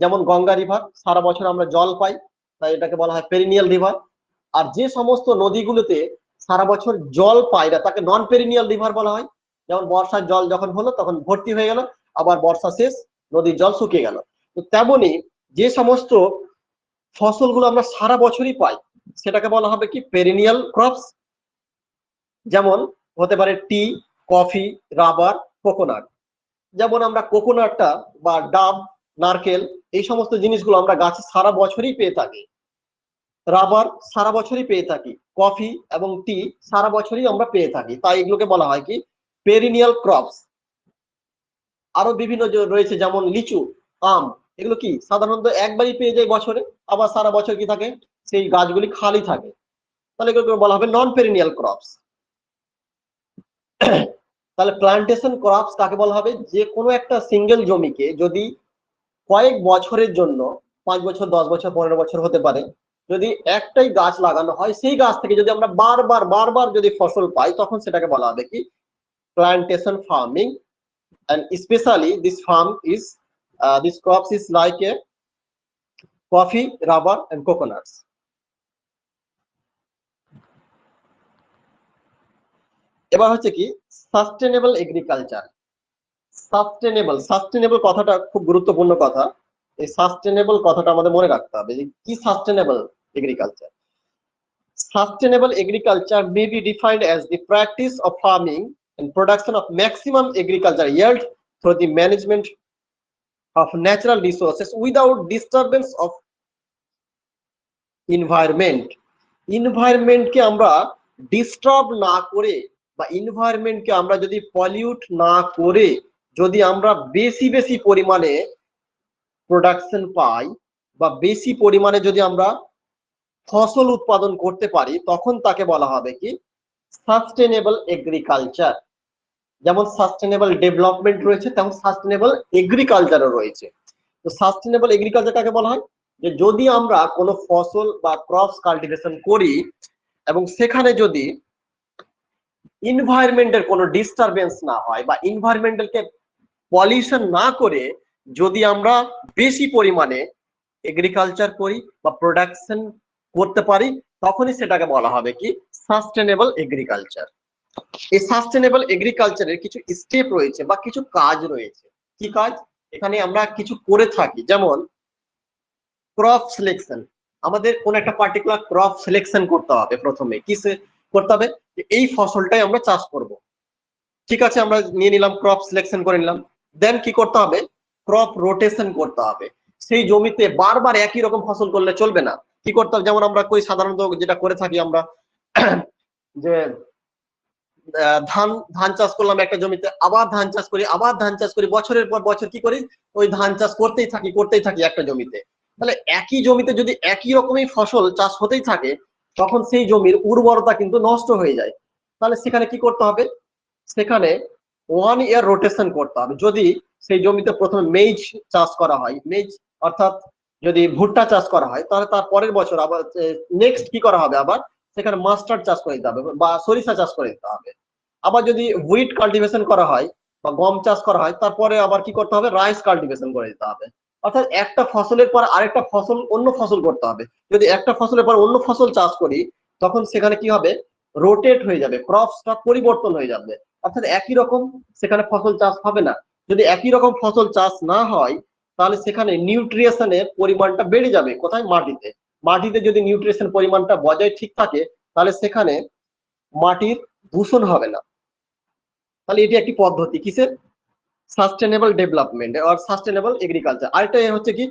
যেমন গঙ্গা রিভার, সারা বছর আমরা জল পাই, তাই এটাকে বলা হয় পেরিনিয়াল রিভার। আর যে সমস্ত নদীগুলোতে সারা বছর জল পায় না তাকে নন পেরিনিয়াল রিভার বলা হয়। যেমন বর্ষার জল যখন হলো তখন ভর্তি হয়ে গেল, আবার বর্ষা শেষ, নদীর জল শুকিয়ে গেল। তো তেমনি যে সমস্ত ফসলগুলো আমরা সারা বছরই পাই সেটাকে বলা হবে কি পেরিনিয়াল ক্রপস। যেমন হতে পারে টি, কফি, রাবার, কোকোনাট। যেমন আমরা কোকোনাটটা বা ডাব, নারকেল, এই সমস্ত জিনিসগুলো আমরা গাছে সারা বছরই পেয়ে থাকি। রাবার সারা বছরই পেয়ে থাকি, কফি এবং টি সারা বছরই আমরা পেয়ে থাকি, তাই এগুলোকে বলা হয় কি পেরিনিয়াল ক্রপস। আরো বিভিন্ন রয়েছে, যেমন লিচু, আম, এগুলো কি সাধারণত একবারই পেয়ে যায় বছরে, আবার সারা বছর কি থাকে সেই গাছগুলি খালি থাকে, তাহলে এগুলোকে বলা হবে নন পেরিনিয়াল ক্রপস। তাহলে প্লান্টেশন ক্রপস কাকে বলা হবে? যে কোনো একটা সিঙ্গেল জমিকে যদি কয়েক বছরের জন্য, 5 বছর, 10 বছর, 15 বছর হতে পারে, যদি একটাই গাছ লাগানো হয়, সেই গাছ থেকে যদি আমরা বারবার যদি ফসল পাই তখন সেটাকে বলা হবে কি plantation farming. and especially this crops is like a coffee, rubber and coconuts. এবার হচ্ছে কি সাস্টেনেবল এগ্রিকালচার। সাস্টেনেবল কথাটা খুব গুরুত্বপূর্ণ কথা। এই সাস্টেনেবল কথাটা আমাদের মনে রাখতে হবে যে কি sustainable agriculture. Sustainable agriculture may be defined as the practice of farming and production of maximum agriculture yield through the management of natural resources without disturbance of environment. Environment কে আমরা ডিস্টার্ব না করে বা environment কে আমরা যদি pollute না করে যদি আমরা বেশি পরিমাণে প্রোডাকশন পাই বা বেশি পরিমাণে যদি আমরা ফসল উৎপাদন করতে পারি তখন তাকে বলা হবে কি সাস্টেনেবল এগ্রিকালচার। যেমন সাস্টেনেবল ডেভেলপমেন্ট রয়েছে তেমন সাস্টেনেবল এগ্রিকালচারও রয়েছে। তো সাস্টেনেবল এগ্রিকালচার কাকে বলা হয়? যে যদি আমরা কোনো ফসল বা ক্রপস কাল্টিভেশন করি এবং সেখানে যদি এনভায়রনমেন্টের কোনো ডিস্টারবেন্স না হয় বা এনভায়রনমেন্টালকে পলিউশন না করে যদি আমরা বেশি পরিমাণে এগ্রিকালচার করি বা প্রোডাকশন করতে পারি তখনই সেটাকে বলা হবে কি সাস্টেনেবল এগ্রিকালচার। এই সাস্টেনেবল এগ্রিকালচারের কিছু স্টেপ রয়েছে বা কিছু কাজ রয়েছে। কি কাজ? এখানে আমরা কিছু করে থাকি, যেমন ক্রপ সিলেকশন। আমাদের কোন একটা পার্টিকুলার ক্রপ সিলেকশন করতে হবে। প্রথমে কি করতে হবে? এই ফসলটাই আমরা চাষ করব, ঠিক আছে, আমরা নিয়ে নিলাম, ক্রপ সিলেকশন করে নিলাম। দেন কি করতে হবে? ক্রপ রোটেশন করতে হবে। সেই জমিতে বারবার একই রকম ফসল করলে চলবে না। কি করতে হবে? যেমন আমরা কই সাধারণত যেটা করে থাকি আমরা যে ধান চাষ করলাম একটা জমিতে, আবার ধান চাষ করি, আবার ধান চাষ করি, বছরের পর বছর কি করি ওই ধান চাষ করতেই থাকি একটা জমিতে। তাহলে একই জমিতে যদি একই রকমই ফসল চাষ হতেই থাকে তখন সেই জমির উর্বরতা কিন্তু নষ্ট হয়ে যায়। তাহলে সেখানে কি করতে হবে? সেখানে 1 ইয়ার রোটেশন করতে হবে। যদি সেই জমিতে প্রথমে মেইজ চাষ করা হয়, মেইজ অর্থাৎ যদি ভুট্টা চাষ করা হয় তাহলে তার পরের বছর আবার নেক্সট কি করা হবে? আবার সেখানে মাস্টার্ড চাষ করে দিতে হবে বা সরিষা চাষ করে দিতে হবে। আবার যদি হুইট কাল্টিভেশন করা হয় বা গম চাষ করা হয় তারপরে আবার কি করতে হবে? রাইস কাল্টিভেশন করে দিতে হবে। অর্থাৎ একটা ফসলের পর আরেকটা ফসল, অন্য ফসল করতে হবে। যদি একটা ফসলের পর অন্য ফসল চাষ করি তখন সেখানে কি হবে? রোটেট হয়ে যাবে, ক্রপসটা পরিবর্তন হয়ে যাবে। অর্থাৎ একই রকম সেখানে ফসল চাষ হবে না। যদি একই রকম ফসল চাষ না হয় তাহলে সেখানে নিউট্রিশনের পরিমাণটা বেড়ে যাবে। কোথায়? মাটিতে। মাটিতে যদি নিউট্রিশন পরিমাণটা বজায় ঠিক থাকে তাহলে সেখানে মাটির দূষণ হবে না। তাহলে এটি একটি পদ্ধতি কিসের? সাস্টেনেবল ডেভেলপমেন্ট আর সাস্টেনেবল এগ্রিকালচার। আরেকটা হচ্ছে কি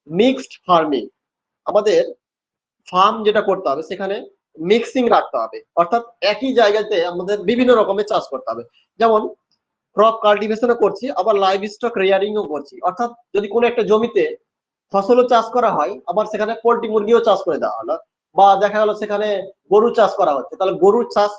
মিক্সড ফার্মিং। আমাদের ফার্ম যেটা করতে হবে সেখানে মিক্সিং রাখতে হবে, অর্থাৎ একই জায়গাতে আমাদের বিভিন্ন রকমের চাষ করতে হবে। যেমন ক্রপ কাল্টিভেশনও করছি আবার লাইভ স্টক রেয়ারিংও করছি। অর্থাৎ যদি কোনো একটা জমিতে ফসলও চাষ করা হয় আবার সেখানে পোল্ট্রি মুরগিও চাষ করে দেওয়া হলো, বা দেখা গেল সেখানে গরু চাষ করা হচ্ছে তাহলে গরুর চাষ,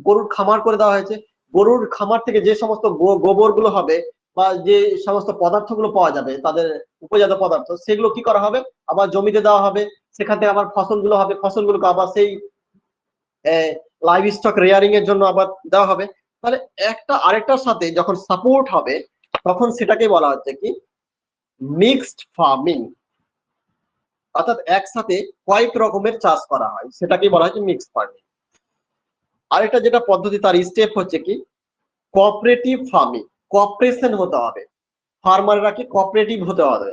গরুর খামার করে দেওয়া হয়েছে, গরুর খামার থেকে যে সমস্ত গোবর গুলো হবে বা যে সমস্ত পদার্থগুলো পাওয়া যাবে তাদের উপজাত পদার্থ, সেগুলো কি করা হবে, আবার জমিতে দেওয়া হবে। সেখান থেকে আবার ফসলগুলো হবে, ফসলগুলোকে আবার সেই লাইভ স্টক রেয়ারিং এর জন্য আবার দেওয়া হবে। তাহলে একটা আরেকটার সাথে যখন সাপোর্ট হবে তখন সেটাকে বলা হচ্ছে কি মিক্সড ফার্মিং, অর্থাৎ একসাথে কয়েক রকমের চাষ করা হয়, সেটাকেই বলা হচ্ছে মিক্সড ফার্মিং। আরেকটা যেটা পদ্ধতি তার স্টেপ হচ্ছে কি কোঅপারেটিভ ফার্মিং, কোঅপারেশন হতে হবে, ফার্মাররা কি কোঅপারেটিভ হতে হবে,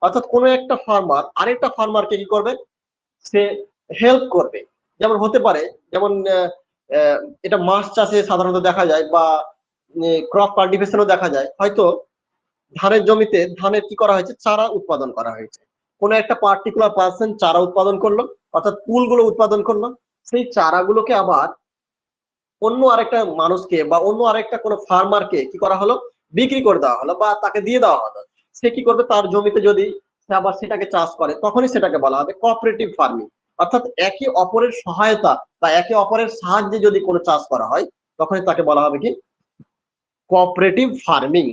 অর্থাৎ কোনো একটা ফার্মার আরেকটা ফার্মারকে কি করবে, সে হেল্প করবে। যেমন হতে পারে, যেমন এটা মাছ চাষে সাধারণত দেখা যায় বা ক্রপ কাল্টিভেশনও দেখা যায়, হয়তো ধানের জমিতে ধানের কি করা হয়েছে, চারা উৎপাদন করা হয়েছে, কোনো একটা পার্টিকুলার পার্সন চারা উৎপাদন করলো, অর্থাৎ কুলগুলো উৎপাদন করলো, সেই চারাগুলোকে আবার অন্য আরেকটা মানুষকে বা অন্য আরেকটা কোনো ফার্মারকে কি করা হলো, বিক্রি করে দেওয়া হলো বা তাকে দিয়ে দেওয়া হলো। সে কি করবে, তার জমিতে যদি সে আবার সেটাকে চাষ করে তখনই সেটাকে বলা হবে কোঅপারেটিভ ফার্মিং। অর্থাৎ একে অপরের সহায়তা বা একে অপরের সাহায্যে যদি কোনো চাষ করা হয় তখনই তাকে বলা হবে কি কোঅপারেটিভ ফার্মিং।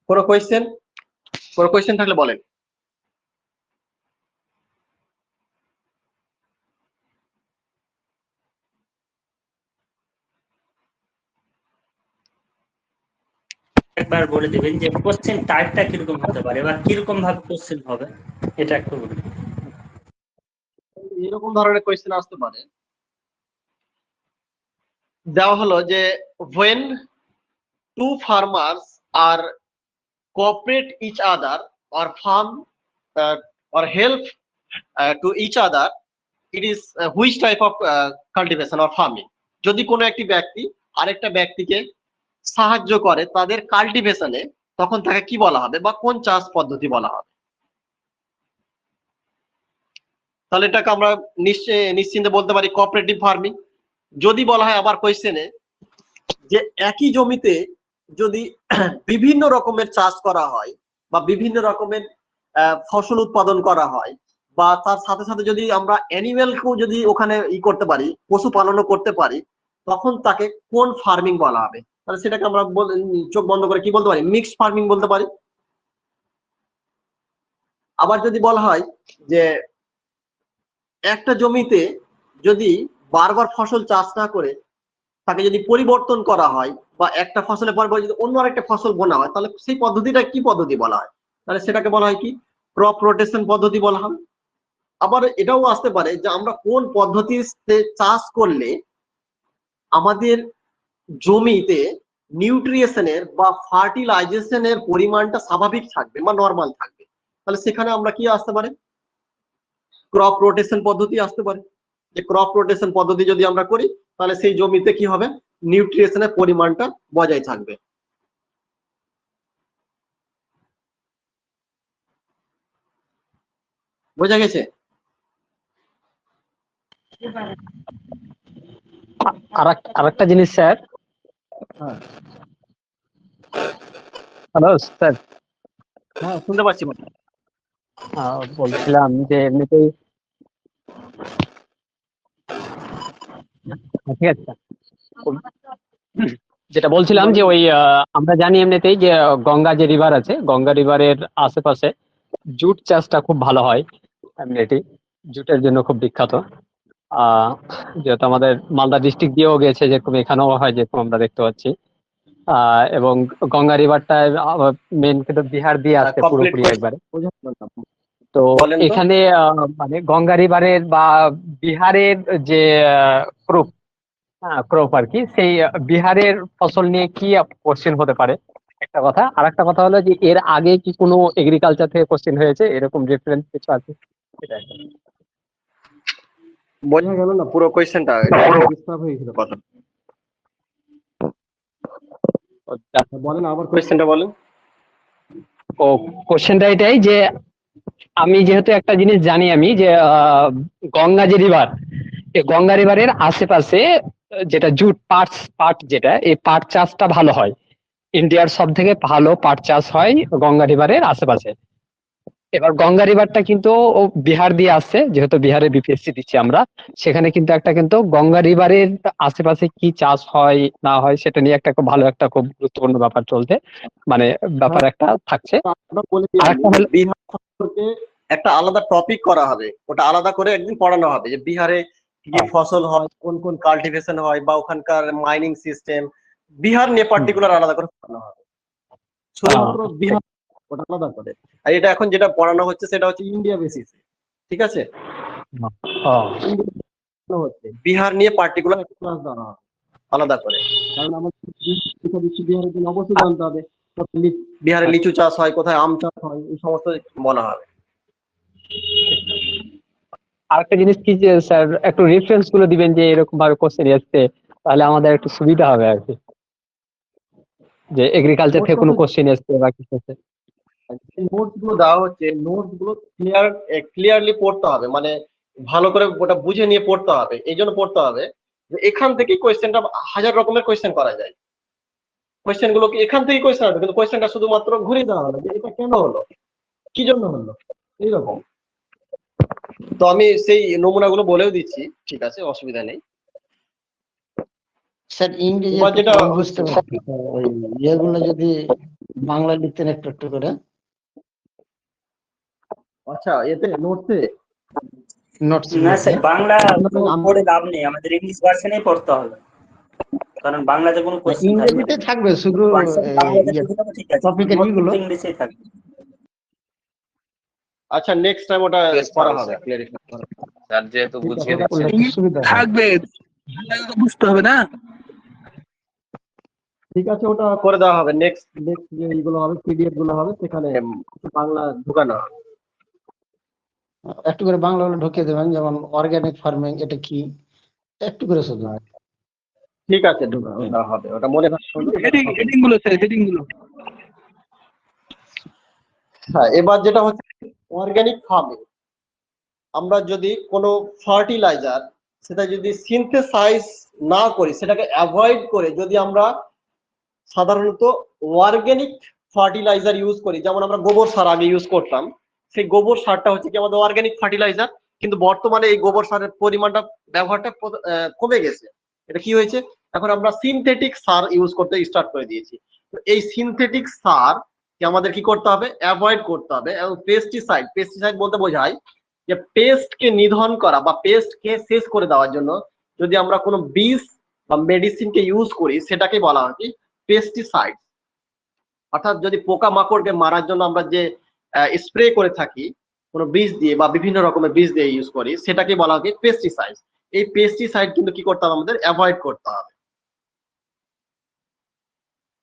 কোনো কোয়েশ্চেন থাকলে বলেন। একবার বলে দিবেন যে কোশ্চেন টাইপটা কিরকম হতে পারে বা কিরকম ভাবে কোশ্চেন হবে, এটা একটু বলুন। এরকম ধরনের কোয়েশ্চেন আসতে পারে, দেওয়া হলো যে when two farmers are cooperate each other or farm or help to each other, it is which type of cultivation or farming। যদি কোনো একটি ব্যক্তি আরেকটা ব্যক্তিকে সাহায্য করে তাদের কাল্টিভেশনে, তখন তাকে কি বলা হবে বা কোন চাষ পদ্ধতি বলা হবে। তাহলে এটাকে আমরা নিশ্চিন্তে বলতে পারি কোঅপারেটিভ ফার্মিং। যদি বলা হয় আবার কোয়েশ্চেনে যে একই জমিতে যদি বিভিন্ন রকমের চাষ করা হয় বা বিভিন্ন রকমের ফসল উৎপাদন করা হয় বা তার সাথে সাথে যদি আমরা অ্যানিমেলকেও যদি ওখানে করতে পারি, পশুপালনও করতে পারি, তখন তাকে কোন ফার্মিং বলা হবে। তাহলে সেটাকে আমরা চোখ বন্ধ করে কি বলতে পারি, মিক্সড ফার্মিং বলতে পারি। আবার যদি বলা হয় যে একটা জমিতে যদি বারবার ফসল চাষ না করে তাকে যদি পরিবর্তন করা হয় বা একটা ফসলের পর যদি অন্য আরেকটা ফসল বোনা হয়, তাহলে সেই পদ্ধতিটা কি পদ্ধতি বলা হয়, তাহলে সেটাকে বলা হয় কি ক্রপ রোটেশন পদ্ধতি বলা হয়। আবার এটাও আসতে পারে যে আমরা কোন পদ্ধতিতে চাষ করলে আমাদের জমিতে নিউট্রিয়েশনের বা ফার্টিলাইজেশনের পরিমাণটা স্বাভাবিক থাকবে বা নর্মাল থাকবে, তাহলে সেখানে আমরা কি আসতে পারে, ক্রপ রোটেশন পদ্ধতি আসতে পারে। যে ক্রপ রোটেশন পদ্ধতি যদি আমরা করি তাহলে সেই জমিতে কি হবে, নিউট্রিয়েশনের পরিমাণটা বজায় থাকবে। বোঝা গেছে? আরেকটা জিনিস স্যার, হ্যালো স্যার, হ্যাঁ শুনতে পাচ্ছি। বলছিলাম যে এমনিতেই ঠিক আছে স্যার। যেটা বলছিলাম যে ওই আমরা জানি এমনিতেই যে গঙ্গা যে রিভার আছে, গঙ্গা রিভারের আশেপাশে জুট চাষটা খুব ভালো হয়, এমনিতেই জুটের জন্য খুব বিখ্যাত। যেহেতু আমাদের মালদা ডিস্ট্রিক্ট দিয়েও গেছে, যেরকম এখানেও হয়, যেরকম আমরা দেখতে পাচ্ছি। এবং গঙ্গা রিভারটা মেন কিন্তু বিহার দিয়ে আসছে পুরোপুরি একবারে। তো এখানে মানে গঙ্গা রিভারের বা বিহারের যে ক্রপ আর কি, সেই বিহারের ফসল নিয়ে কি কোশ্চেন হতে পারে একটা কথা। আর একটা কথা হলো যে এর আগে কি কোনো এগ্রিকালচার থেকে কোশ্চেন হয়েছে, এরকম রেফারেন্স কিছু আছে? বোঝা গেল না পুরো কোয়েশ্চেনটা, ডিস্টার্ব হয়েছিল কথা। বলেন আবার কোয়েশ্চেনটা বলেন। ও কোশ্চেনটা এটাই যে আমি যেহেতু একটা জিনিস জানি আমি যে গঙ্গা যে রিভার, এই গঙ্গা রিভারের আশেপাশে যেটা জুট পাট যেটা, এই পাট চাষটা ভালো হয়। ইন্ডিয়ার সব থেকে ভালো পাট চাষ হয় গঙ্গা রিভারের আশেপাশে। এবার গঙ্গা রিভারটা কিন্তু ও বিহার দিয়ে আসছে, যেহেতু বিহারে বিপিএসসি দিচ্ছি আমরা, সেখানে কিন্তু একটা কিন্তু গঙ্গা রিভারের আশেপাশে কি চাষ হয় না হয় সেটা নিয়ে একটা খুব ভালো একটা খুব গুরুত্বপূর্ণ ব্যাপার চলতে, মানে ব্যাপার একটা থাকছে। আমরা বলে দিলাম আরেকটা যে হলো বিহার সম্পর্কে একটা আলাদা টপিক করা হবে, ওটা আলাদা করে একদিন পড়ানো হবে যে বিহারে কি কি ফসল হয়, কোন কোন কাল্টিভেশন হয়, বা ওখানকার মাইনিং সিস্টেম, বিহার নিয়ে পার্টিকুলার আলাদা করে পড়ানো হবে। শুধুমাত্র বিহার ওটা আলাদা করে। আর এটা এখন যেটা পড়ানো হচ্ছে সেটা হচ্ছে ইন্ডিয়া বেসিসে, ঠিক আছে? ইন্ডিয়া হচ্ছে বিহার নিয়ে পার্টিকুলার ক্লাস দেওয়া হবে আলাদা করে, কারণ আমাদের বিহারের জন্য অবশ্যই জানতে হবে বিহারে লিচু চাষ হয়, কোথায় আম চাষ হয়, এই সমস্ত বলা হবে। আরেকটা জিনিস কি যে স্যার একটু রেফারেন্স গুলো দিবেন যে এরকম ভাবে কোশ্চেন আসছে, তাহলে আমাদের একটু সুবিধা হবে আর কি, যে এগ্রিকালচার থেকে কোনো কোশ্চেন আসছে বা কিছু আছে। নোটস গুলো দেওয়া হচ্ছে, নোটস গুলো ক্লিয়ারলি পড়তে হবে, মানে ভালো করে ওটা বুঝে নিয়ে পড়তে হবে। এই জন্য পড়তে হবে যে এখান থেকে কোয়েশ্চেনটা, হাজার রকমের কোয়েশ্চেন করা যায়, কোয়েশ্চেন গুলো কি এখান থেকে কোয়েশ্চেন আসবে, কিন্তু কোয়েশ্চেনটা শুধুমাত্র ঘুরিয়ে দেওয়া হলো যে এটা কেন হলো, কি জন্য হলো, এইরকম। তো আমি সেই নমুনাগুলো বলেও দিচ্ছি, ঠিক আছে, অসুবিধা নেই। স্যার ইংরেজি এবার একটু যেটা কম বুঝতে পারছি, ওই ইয়েগুলো যদি বাংলা লিখতেন একটু একটু করে। আচ্ছা, এতে নোটসে নোটস না স্যার, বাংলা পড়ে লাভ নেই, আমাদের ইংলিশ ভার্সনেই পড়তে হবে, কারণ বাংলাতে কোনো কোশ্চেন থাকবে ইংরেজিতে না। থাকবে শুধু টপিকের ইগুলো। ইংলিশেই থাকবে। আচ্ছা, নেক্সট টাইম ওটা করা হবে, ক্লিয়ারিফাই করা হবে। স্যার যেহেতু ঠিক আছে, বুঝিয়ে ওটা দিচ্ছেন। একটু সুবিধা হয়। থাকবে, বুঝতে হবে না। ঠিক আছে, ওটা করে দেওয়া হবে। নেক্সট নেক্সট যে এইগুলো হবে, পিডিএফ গুলো হবে, সেখানে কিছু বাংলা ঢোকানো হবে। একটু করে বাংলা গুলো ঢুকিয়ে দেবেন, যেমন অর্গানিক ফার্মিং এটা কি, একটু করে শুধু। ঠিক আছে, ঢোকানো ওটা হবে, ওটা মনে রাখতে হবে। হেডিং গুলো স্যার, হেডিং গুলো। হ্যাঁ, এবার যেটা হচ্ছে অর্গানিক ফার্মিং, আমরা যদি কোনো ফার্টিলাইজার সেটা যদি সিনথেসাইজ না করি, সেটাকে অ্যাভয়েড করে যদি আমরা সাধারণত অর্গানিক ফার্টিলাইজার ইউজ করি, যেমন আমরা গোবর সার আগে ইউজ করতাম, সেই গোবর সারটা হচ্ছে কি আমাদের অর্গানিক ফার্টিলাইজার, কিন্তু বর্তমানে এই গোবর সারের পরিমাণটা, ব্যবহারটা কমে গেছে। এটা কি হয়েছে, এখন আমরা সিনথেটিক সার ইউজ করতে স্টার্ট করে দিয়েছি। তো এই সিনথেটিক সার কে আমাদের কি করতে হবে, অ্যাভয়েড করতে হবে। এবং পেস্টিসাইড, পেস্টিসাইড বলতে বোঝায় যে পেস্টকে নিধন করা বা পেস্টকে শেষ করে দেওয়ার জন্য যদি আমরা কোনো বিষ বা মেডিসিনকে ইউজ করি, সেটাকে বলা হয় কি পেস্টিসাইড। অর্থাৎ যদি পোকা মাকড়কে মারার জন্য আমরা যে স্প্রে করে থাকি কোনো বীজ দিয়ে বা বিভিন্ন রকমের বীজ দিয়ে ইউজ করি, সেটাকে বলা হয় পেস্টিসাইড। এই পেস্টিসাইড কিন্তু কি করতে হবে, আমাদের অ্যাভয়েড করতে হবে।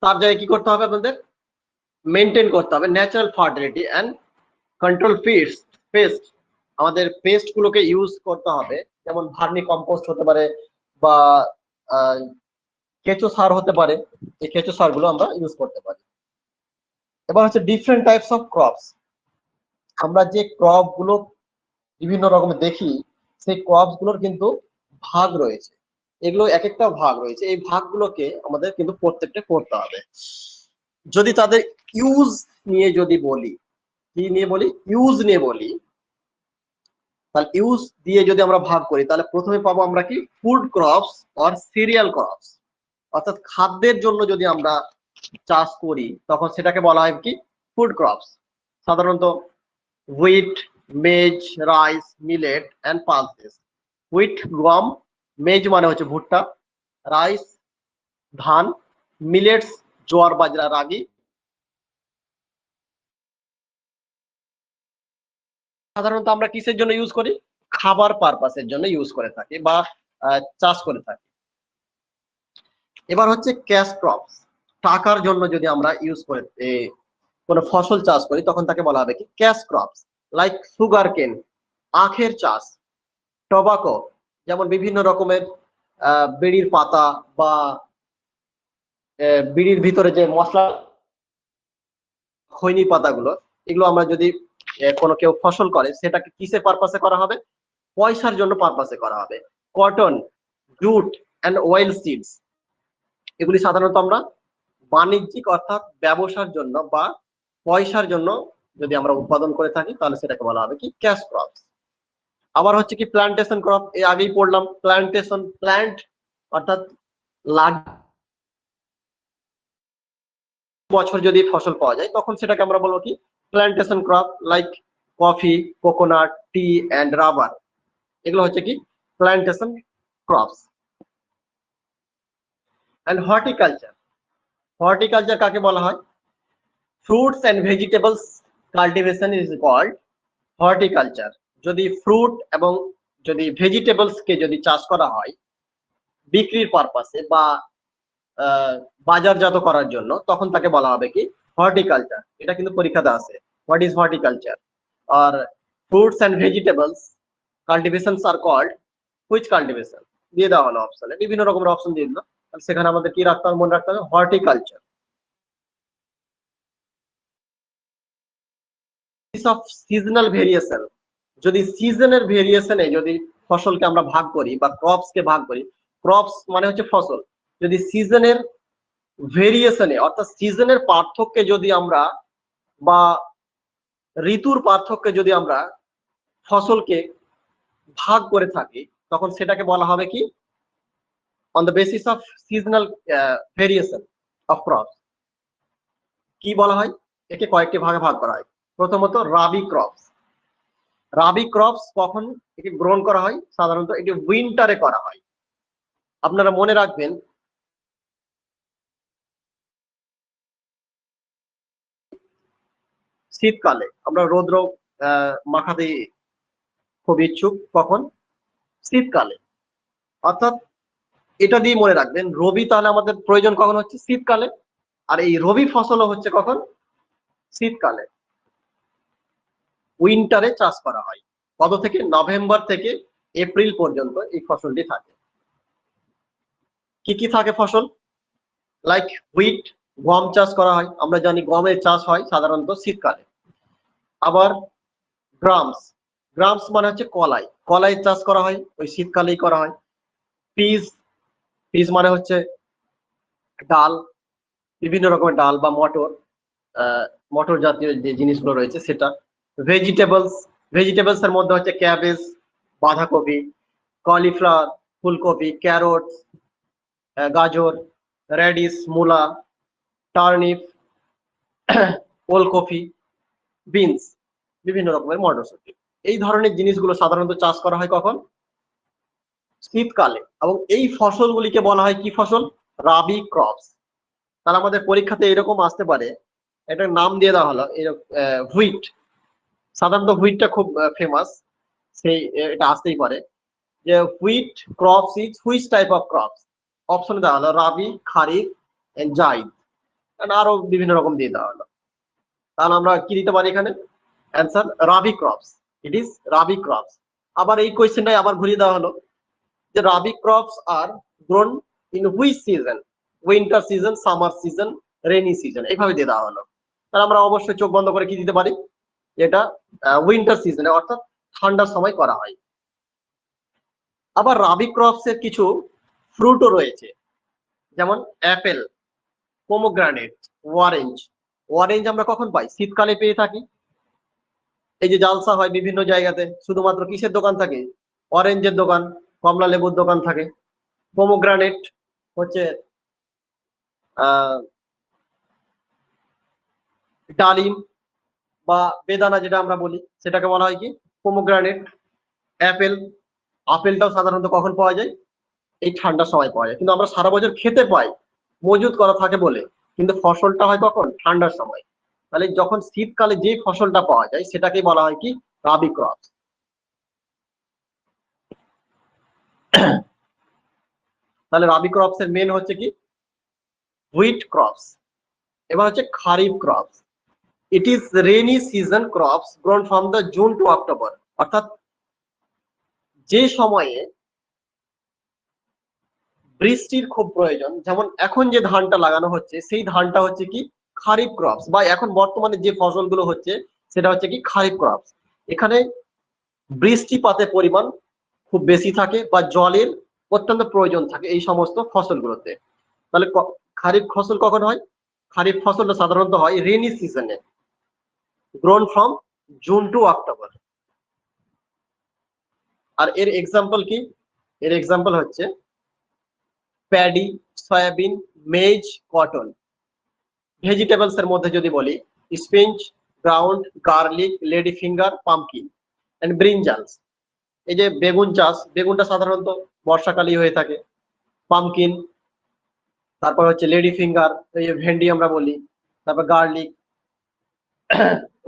তার জায়গায় কি করতে হবে, আমাদের মেনটেন করতে হবে natural fertility and control pest. আমাদের পেস্ট গুলোকে ইউজ করতে হবে, যেমন ভার্মি কম্পোস্ট হতে পারে বা কেঁচো সার হতে পারে, এই কেঁচো সার গুলো আমরা ইউজ করতে পারি। এবার হচ্ছে ডিফারেন্ট টাইপস অফ ক্রপস। আমরা যে ক্রপ গুলো বিভিন্ন রকমের দেখি, সেই ক্রপস গুলোর কিন্তু ভাগ রয়েছে, এগুলো এক একটা ভাগ রয়েছে, এই ভাগগুলোকে আমাদের কিন্তু প্রত্যেকটা করতে হবে। যদি তাদের ইউজ নিয়ে যদি বলি, কি নিয়ে বলি, ইউজ নিয়ে বলি, তাহলে ইউজ দিয়ে যদি আমরা ভাগ করি, তাহলে প্রথমে পাবো আমরা কি food crops or serial crops. অর্থাৎ খাদ্যের জন্য যদি আমরা চাষ করি, তখন সেটাকে বলা হয় কি ফুড ক্রপস। সাধারণত wheat, maize, rice, millet and pulses. Wheat গম, মেজ মানে হচ্ছে ভুট্টা, রাইস ধান, মিলেটস জোয়ার বাজরা রাগি। সাধারণত আমরা কিসের জন্য ইউজ করি, খাবার পারপাসের জন্য ইউজ করে থাকি বা চাষ করে থাকি। এবার হচ্ছে ক্যাশ ক্রপস, টাকার জন্য যদি আমরা ইউজ করে কোনো ফসল চাষ করি, তখন তাকে বলা হবে কি ক্যাশ ক্রপস। লাইক সুগার কেন, আখের চাষ, টোবাকো, যেমন বিভিন্ন রকমের বিড়ির পাতা বা বিড়ির ভিতরে যে মশলা খৈনি পাতাগুলো, এগুলো আমরা যদি কোনো কেউ ফসল করে, সেটাকে কিসের পারপাসে করা হবে, পয়সার জন্য পারপাসে করা হবে। Cotton, jute and oil seeds, এগুলি সাধারণত আমরা বাণিজ্যিক অর্থাৎ ব্যবসার জন্য বা পয়সার জন্য যদি আমরা উৎপাদন করে থাকি তাহলে সেটাকে বলা হবে কি ক্যাশ ক্রপস। আবার হচ্ছে কি প্ল্যান্টেশন ক্রপ, এই আগেই পড়লাম প্ল্যান্টেশন, প্ল্যান্ট অর্থাৎ বছর যদি ফসল পাওয়া যায় তখন সেটাকে আমরা বলবো কি plantation crop, like coffee, coconut, tea and rubber, এগুলো হচ্ছে কি plantation crops. And horticulture, horticulture কাকে বলা হয়? Fruits and vegetables cultivation is called horticulture. যদি ফ্রুট এবং যদি ভেজিটেবলস কে যদি চাষ করা হয় বিক্রির পারপাসে বা বাজারজাত করার জন্য, তখন তাকে বলা হবে কি হর্টিকালচার। এটা কিন্তু পরীক্ষাতে আছে, হোয়াট ইজ হর্টিকালচার? আর fruits and vegetables cultivations are called which cultivation, দিয়ে দেওয়া হলো অপশনে, বিভিন্ন রকমের অপশন দিয়ে দিল, সেখানে আমাদের কি রাখতে হবে, মনে রাখতে হবে হর্টিকালচার। অফ সিজনাল ভেরিয়েশন, যদি সিজনের ভেরিয়েশনে যদি ফসলকে আমরা ভাগ করি বা ক্রপস কে ভাগ করি, ক্রপস মানে হচ্ছে ফসল, যদি সিজনের ভেরিয়েশনে অর্থাৎ সিজনের পার্থক্যে যদি আমরা বা ঋতুর পার্থক্যে যদি আমরা ফসলকে ভাগ করে থাকি তখন সেটাকে বলা হবে কি on the basis of seasonal variation of crops. কি বলা হয়? একে কয়েকটি ভাগে ভাগ করা হয়। প্রথমত রাবি ক্রপস। রাবি ক্রপস কখন একে গ্রহণ করা হয়? সাধারণত এটি উইন্টারে করা হয়। আপনারা মনে রাখবেন শীতকালে আমরা রৌদ্র মাখাতে খুব ইচ্ছুক, কখন? শীতকালে। অর্থাৎ এটা দিয়ে মনে রাখবেন রবি তাহলে আমাদের প্রয়োজন কখন হচ্ছে? শীতকালে। আর এই রবি ফসলও হচ্ছে কখন? শীতকালে। উইন্টারে চাষ করা হয়। কত থেকে? নভেম্বর থেকে এপ্রিল পর্যন্ত এই ফসলটি থাকে। কি কি থাকে ফসল? লাইক হুইট, গম চাষ করা হয়, আমরা জানি গমের চাষ হয় সাধারণত শীতকালে। আবার গ্রামস, গ্রামস মানে হচ্ছে কলাই, কলাই চাষ করা হয় ওই শীতকালেই করা হয়। পিস, পিস মানে হচ্ছে ডাল, বিভিন্ন রকমের ডাল বা মটর, মটর জাতীয় যে জিনিসগুলো রয়েছে সেটা। ভেজিটেবলস, ভেজিটেবলস এর মধ্যে হচ্ছে ক্যাবেজ, বাঁধাকপি, কলিফ্লাওয়ার, ফুলকপি, ক্যারট, গাজর, রেডিস, মূলা, টার্নিপ, ওলকপি, বিনস, বিভিন্ন রকমের মটরশুঁটি। এই ধরনের জিনিসগুলো সাধারণত চাষ করা হয় কখন? শীতকালে। এবং এই ফসলগুলিকে বলা হয় কি ফসল? রাবি ক্রপস। তাহলে আমাদের পরীক্ষাতে এরকম আসতে পারে, এটার নাম দিয়ে দেওয়া হলো হুইট। সাধারণত হুইটটা খুব ফেমাস, সেই এটা আসতেই পারে যে wheat crops is which type of crops. অপশনে দেওয়া হলো রাবি, খারিফ, জাইদ, আরো বিভিন্ন রকম দিয়ে দেওয়া হলো। তাহলে আমরা কি দিতে পারি এখানে? Answer rabi crops, it is rabi crops. আবার এই কোয়েশ্চেনটাই আবার ঘুরিয়ে দেওয়া হলো যে rabi crops are grown in which season, winter season, summer season, rainy season, এইভাবে দিয়ে দেওয়া হলো। তাহলে আমরা অবশ্যই চোখ বন্ধ করে কি দিতে পারি? এটা উইন্টার সিজনে অর্থাৎ ঠান্ডার সময় করা হয়। আবার রাবি ক্রপস এর কিছু ফ্রুটও রয়েছে, যেমন অ্যাপেল, পোমোগ্রানেট, অরেঞ্জ। অরেঞ্জ আমরা কখন পাই? শীতকালে পেয়ে থাকি। এই যে জালসা হয় বিভিন্ন জায়গাতে, শুধুমাত্র কিসের দোকান থাকে? অরেঞ্জের দোকান, কমলা লেবুর দোকান থাকে। পোমোগ্রানেট হচ্ছে ডালিম বা বেদানা যেটা আমরা বলি সেটাকে বলা হয় কি পোমোগ্রানেট। অ্যাপেল, আপেলটাও সাধারণত কখন পাওয়া যায়? এই ঠান্ডার সময় পাওয়া যায়, কিন্তু আমরা সারা বছর খেতে পাই মজুদ করা থাকে বলে, কিন্তু ফসলটা হয় কখন? ঠান্ডার সময়। তাহলে যখন শীতকালে যে ফসলটা পাওয়া যায় সেটাকেই বলা হয় কি রাবি ক্রপস। তাহলে রাবি ক্রপস এর মেন হচ্ছে কি হুইট ক্রপস। এবার হচ্ছে kharif crops. It is rainy season crops grown from the June to October. অর্থাৎ যে সময়ে বৃষ্টির খুব প্রয়োজন, যেমন এখন যে ধানটা লাগানো হচ্ছে সেই ধানটা হচ্ছে কি খারিফ ক্রপস, বা এখন বর্তমানে যে ফসলগুলো হচ্ছে সেটা হচ্ছে কি খারিফ ক্রপস। এখানে বৃষ্টিপাতের পরিমাণ খুব বেশি থাকে বা জলের অত্যন্ত প্রয়োজন থাকে এই সমস্ত ফসলগুলোতে। তাহলে খারিফ ফসল কখন হয়? খারিফ ফসলটা সাধারণত হয় রেনি সিজনে। Grown from June to October. আর এর এক্সাম্পল কি? এর এক্সাম্পল হচ্ছে paddy, soybean, maize, cotton. Vegetables এর মধ্যে যদি বলি spinach, ground, garlic, lady finger, pumpkin and brinjals. এই যে বেগুন চাষ, বেগুনটা সাধারণত বর্ষাকালই হয়ে থাকে। পাম্পকিন, তারপর হচ্ছে লেডি ফিঙ্গার, এই যে ভেন্ডি আমরা বলি, তারপর গার্লিক,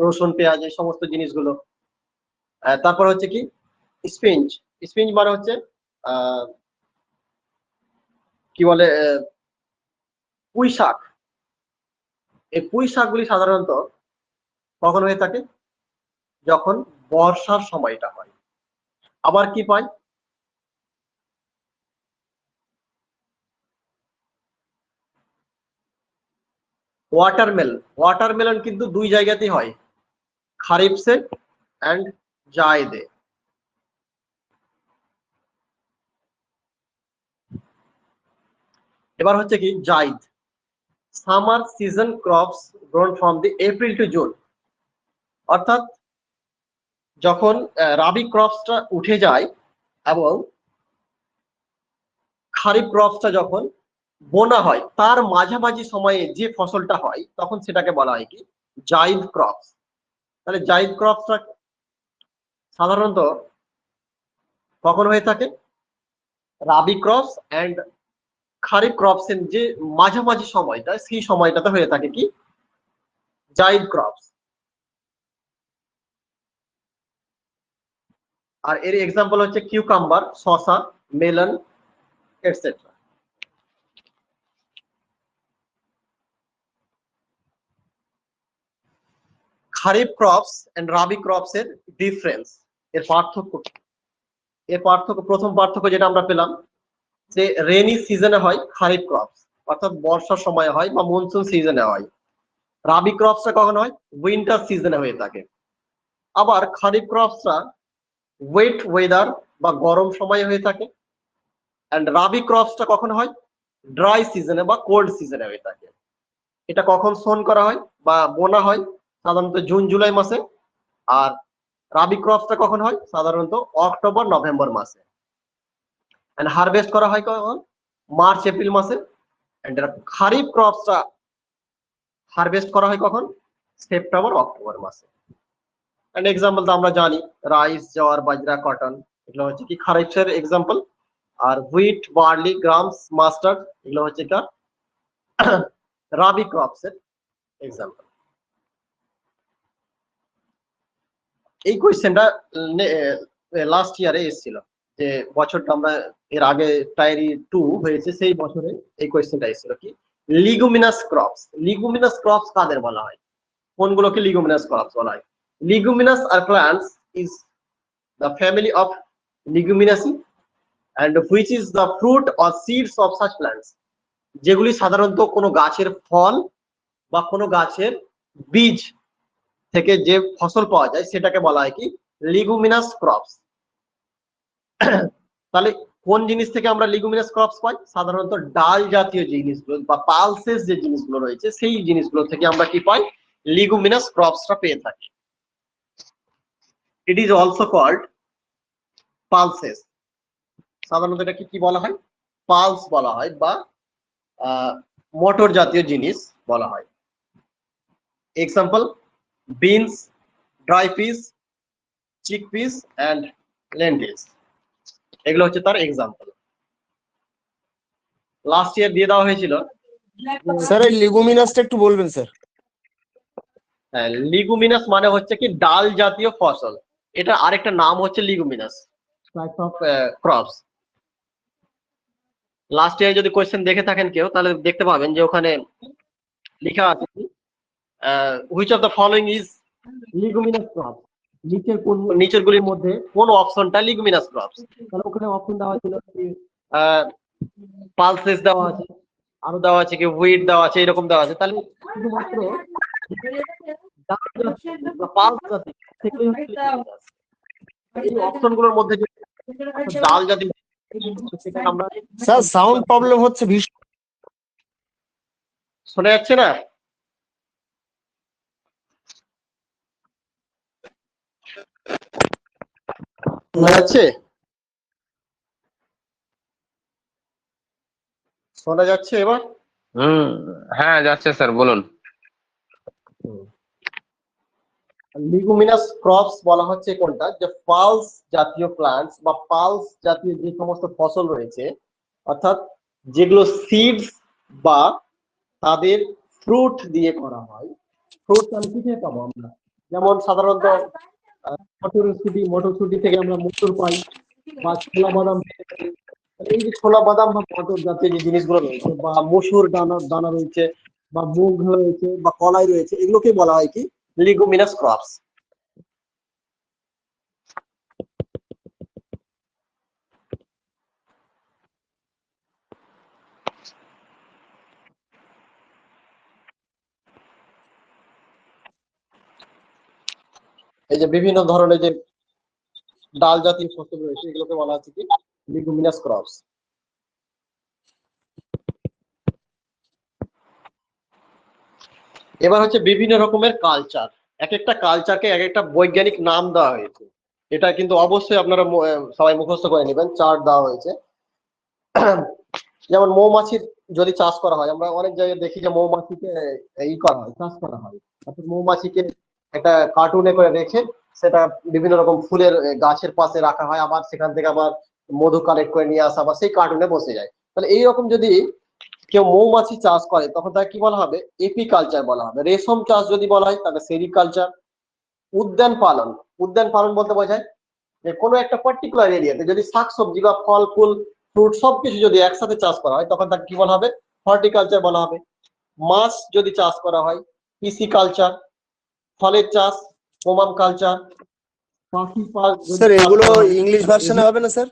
রসুন, পেঁয়াজ, এই সমস্ত জিনিসগুলো। তারপর হচ্ছে কি স্পিঞ্চ। স্পিঞ্চ মানে হচ্ছে কি বলে পুঁই শাক। এই পুঁই শাকগুলি সাধারণত কখন হয়ে থাকে? যখন বর্ষার সময়টা হয়। আবার কি পাই? ওয়াটারমেলন। ওয়াটারমেলন কিন্তু দুই জায়গাতেই হয়, খারিফসে এন্ড জায়দে। এবার হচ্ছে কি zaid, summer season crops grown from the April two June. অর্থাৎ যখন রাবি ক্রপসটা উঠে যায় এবং খারিফ ক্রপসটা যখন বোনা হয় তার মাঝামাঝি সময়ে যে ফসলটা হয় তখন সেটাকে বলা হয় কি জাইদ ক্রপস। তাহলে জাইদ ক্রপসটা সাধারণত কখন হয়ে থাকে? রাবি ক্রপস এন্ড খারিফ ক্রপস এর যে মাঝামাঝি সময়টা, সেই সময়টাতে হয়ে থাকে কি জাইদ ক্রপস। আর এর এক্সাম্পল হচ্ছে কিউকাম্বার, শসা, melon etcetera. Kharif crops and rabi crops এর ডিফারেন্স, এর পার্থক্য। এর পার্থক্য, প্রথম পার্থক্য যেটা আমরা পেলাম যে রেনি সিজনে হয় খারিফ ক্রপস, অর্থাৎ বর্ষার সময় হয় বা মনসুন সিজনে হয়। রাবি ক্রপসটা কখন হয়? উইন্টার সিজনে হয়ে থাকে। আবার খারিফ ক্রপসটা ওয়েট ওয়েদার বা গরম সময়ে হয়ে থাকে। এন্ড রাবি ক্রপসটা কখন হয়? ড্রাই সিজনে বা কোল্ড সিজনে হয়ে থাকে। এটা কখন সোন করা হয় বা বোনা হয়? সাধারণত জুন জুলাই মাসে। আর রাবি ক্রপসটা কখন হয়? সাধারণত অক্টোবর নভেম্বর মাসে। এন্ড হারভেস্ট করা হয় কখন? মার্চ এপ্রিল মাসে। এন্ড খারিফ ক্রপসটা হারভেস্ট করা হয় কখন? সেপ্টেম্বর অক্টোবর মাসে। এন্ড এক্সাম্পল তো আমরা জানি, রাইস, জওয়ার, বাজরা, কটন, এগুলো হচ্ছে কি খারিফের এক্সাম্পল। আর হুইট, বার্লি, গ্রামস, মাস্টার্ড এগুলো হচ্ছে কি রাবি ক্রপস এর এক্সাম্পল। এই কোয়েশ্চেনটা লাস্ট ইয়ারে এসেছিল, যে বছরটা আমরা এর আগে টায়ারি 2 হয়েছে সেই বছরে এই কোয়েশ্চেনটা এসেছিল কি লিগুমিনাস ক্রপস। লিগুমিনাস ক্রপস কাদের বলা হয়? কোনগুলোকে লিগুমিনাস ক্রপস বলা হয়? Leguminous are plants is the family of Leguminosae and which is the fruit or seeds of such plants, যেগুলি সাধারণত কোনো গাছের ফল বা কোনো গাছের বীজ থেকে যে ফসল পাওয়া যায় সেটাকে বলা হয় কি লিগুমিনাস ক্রপস। তাহলে কোন জিনিস থেকে আমরা লিগুমিনাস ক্রপস পাই? সাধারণত ডাল জাতীয় জিনিসগুলো বা পালসেস যে জিনিসগুলো রয়েছে সেই জিনিসগুলো থেকে আমরা কি পাই? লিগুমিনাস ক্রপসটা পেয়ে থাকি। It is also called pulses. সাধারণত এটাকে কি বলা হয়? পালস বলা হয় বা মটর জাতীয় জিনিস বলা হয়। Example beans, dry peas, chickpeas and lentils, এগুলো হচ্ছে তার এক্সাম্পল। লাস্ট ইয়ার দিয়ে দেওয়া হয়েছিল। স্যার এই লিগুমিনাসটা একটু বলবেন স্যার? লিগুমিনাস মানে হচ্ছে কি ডাল জাতীয় ফসল। এটা আরেকটা নাম হচ্ছে leguminous type of crops. Last year যদি কোয়েশ্চেন দেখে থাকেন কেউ তাহলে দেখতে পাবেন যে ওখানে লেখা আছে which of the following is leguminous crops. নিচের গুলির মধ্যে কোন অপশনটা লিগুমিনাস ক্রপস? তাহলে ওখানে অপশন দেওয়া ছিল পালসেস দেওয়া আছে, আরো দেওয়া আছে কি হুইট দেওয়া আছে, এরকম দেওয়া আছে। তাহলে শুধুমাত্র পালস জাতি সেগুলোই হচ্ছে লিগুমিনাস। এই অপশনগুলোর মধ্যে যে ডাল জাতি সেটা আমরা স্যার সাউন্ড প্রবলেম হচ্ছে ভীষণ। শোনা যাচ্ছে না? শোনা যাচ্ছে? শোনা যাচ্ছে এবার? হ্যাঁ যাচ্ছে স্যার, বলুন। লিগুমিনাস ক্রপস বলা হচ্ছে কোনটা, যে পালস জাতীয় প্লান্টস বা পালস জাতীয় যে সমস্ত ফসল রয়েছে, অর্থাৎ যেগুলো সিডস বা তাদের ফ্রুট দিয়ে করা হয়। ফ্রুট আমি কোথায় পাবো আমরা? যেমন সাধারণত মটরশুটি থেকে আমরা মটর পাই, বা ছোলা বাদাম পেতে পারি। তাহলে এই যে ছোলা বাদাম বা মটর জাতীয় যে জিনিসগুলো রয়েছে, বা মসুর দানা দানা রয়েছে, বা মুগ রয়েছে, বা কলাই রয়েছে, এগুলোকে বলা হয় কি লিগুমিনাস ক্রপস। এই যে বিভিন্ন ধরনের যে ডাল জাতীয় ফসল রয়েছে, এগুলোকে বলা হচ্ছে কি লিগুমিনাস ক্রপস। এবার হচ্ছে বিভিন্ন রকমের কালচার। এক একটা কালচারকে এক একটা বৈজ্ঞানিক নাম দেওয়া হয়েছে। এটা কিন্তু অবশ্যই আপনারা সবাই মুখস্থ করে নেবেন, চার্ট দেওয়া হয়েছে। যেমন মৌমাছির যদি চাষ করা হয়, আমরা অনেক জায়গায় দেখি যে মৌমাছিকে করা হয়, চাষ করা হয়। অর্থাৎ মৌমাছিকে একটা কার্টুনে করে রেখে সেটা বিভিন্ন রকম ফুলের গাছের পাশে রাখা হয়, আবার সেখান থেকে আবার মধু কালেক্ট করে নিয়ে আসা, আবার সেই কার্টুনে বসে যায়। তাহলে এইরকম যদি কেউ মৌমাছি চাষ করে তখন তাকে কি বলা হবে? এপিকালচার বলা হবে। রেশম চাষ যদি বলা হয় তাকে সেরিকালচার। উদ্যান পালন, উদ্যান পালন বলতে বোঝায় যে কোনো একটা পার্টিকুলার এরিয়াতে যদি শাকসবজি বা ফল ফুল ফ্রুট সবকিছু যদি একসাথে চাষ করা হয় তখন তাকে কি বলা হবে? হর্টিকালচার বলা হবে। মাছ যদি চাষ করা হয় পিসিকালচার। ফলের চাষ পোমাম কালচার। পাখি পালন স্যার এগুলো ইংলিশ ভার্সনে হবে না স্যার?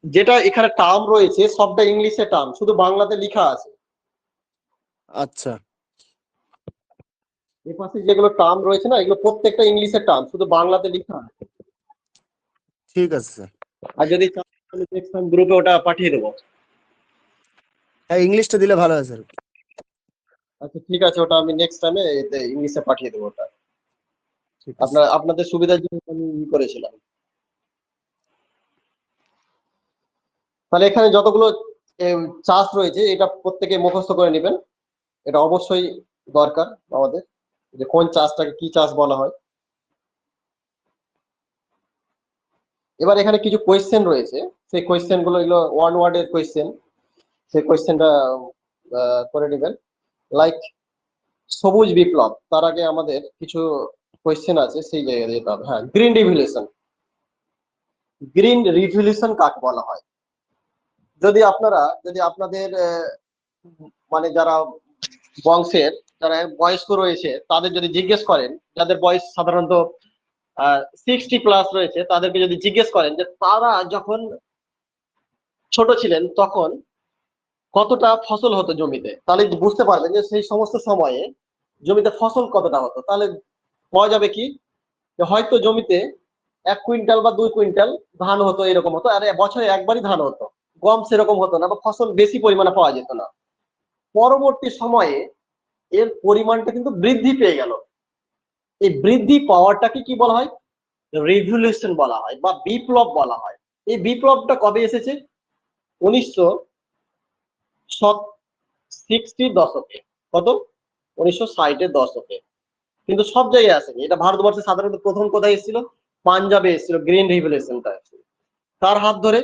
যেটা এখানে টার্ম রয়েছে সবটা ইংলিশে টার্ম, শুধু বাংলাতে লেখা আছে। আচ্ছা এর পাশে যেগুলো টার্ম রয়েছে না, এগুলো প্রত্যেকটা ইংলিশের টার্ম, শুধু বাংলাতে লেখা আছে। ঠিক আছে স্যার। আর যদি নেক্সট টাইম গ্রুপে ওটা পাঠিয়ে দেবো। হ্যাঁ ইংলিশটা দিলে ভালো হয় স্যার। আচ্ছা ঠিক আছে, ওটা আমি নেক্সট টাইমে ইংলিশে পাঠিয়ে দেবো। ওটা ঠিক আছে। আপনাদের সুবিধার জন্য আমি করেছিলাম। তাহলে এখানে যতগুলো চাষ রয়েছে এটা প্রত্যেকে মুখস্থ করে নেবেন। এটা অবশ্যই দরকার আমাদের, যে কোন চাষটাকে কি চাষ বলা হয়। এবার এখানে কিছু কোয়েশ্চেন রয়েছে, সেই কোয়েশ্চেন গুলো, এগুলো ওয়ান ওয়ার্ডের কোয়েশ্চেন। সেই কোয়েশ্চেনটা করে নেবেন। লাইক সবুজ বিপ্লব, তার আগে আমাদের কিছু কোয়েশ্চেন আছে, সেই জায়গায় যেতে হবে। হ্যাঁ, গ্রিন রিভলিউশন। গ্রিন রিভলিউশন কাকে বলা হয়? যদি আপনাদের মানে যারা বংশের যারা বয়স্ক রয়েছে তাদের যদি জিজ্ঞেস করেন, যাদের বয়স সাধারণত 60+ রয়েছে, তাদেরকে যদি জিজ্ঞেস করেন যে তারা যখন ছোট ছিলেন তখন কতটা ফসল হতো জমিতে, তাহলে বুঝতে পারবেন যে সেই সমস্ত সময়ে জমিতে ফসল কতটা হতো। তাহলে পাওয়া যাবে কি, যে হয়তো জমিতে 1 কুইন্টাল বা 2 কুইন্টাল ধান হতো, এরকম হতো। আর বছরে একবারই ধান হতো, গম সেরকম হতো না, বা ফসল বেশি পরিমাণে পাওয়া যেত না। পরবর্তী সময়ে এর পরিমাণটা কিন্তু বৃদ্ধি পেয়ে গেল। এই বৃদ্ধি পাওয়াটাকে কি বলা হয়? রিভলিউশন বলা হয় বা বিপ্লব বলা হয়। এই বিপ্লবটা কবে এসেছে? 1960 দশকে। কত? 1960-এর দশকে। কিন্তু সব জায়গায় আসেনি। এটা ভারতবর্ষে সাধারণত প্রথম কোথায় এসেছিল? পাঞ্জাবে এসেছিল গ্রিন রিভলিউশনটা। তার হাত ধরে,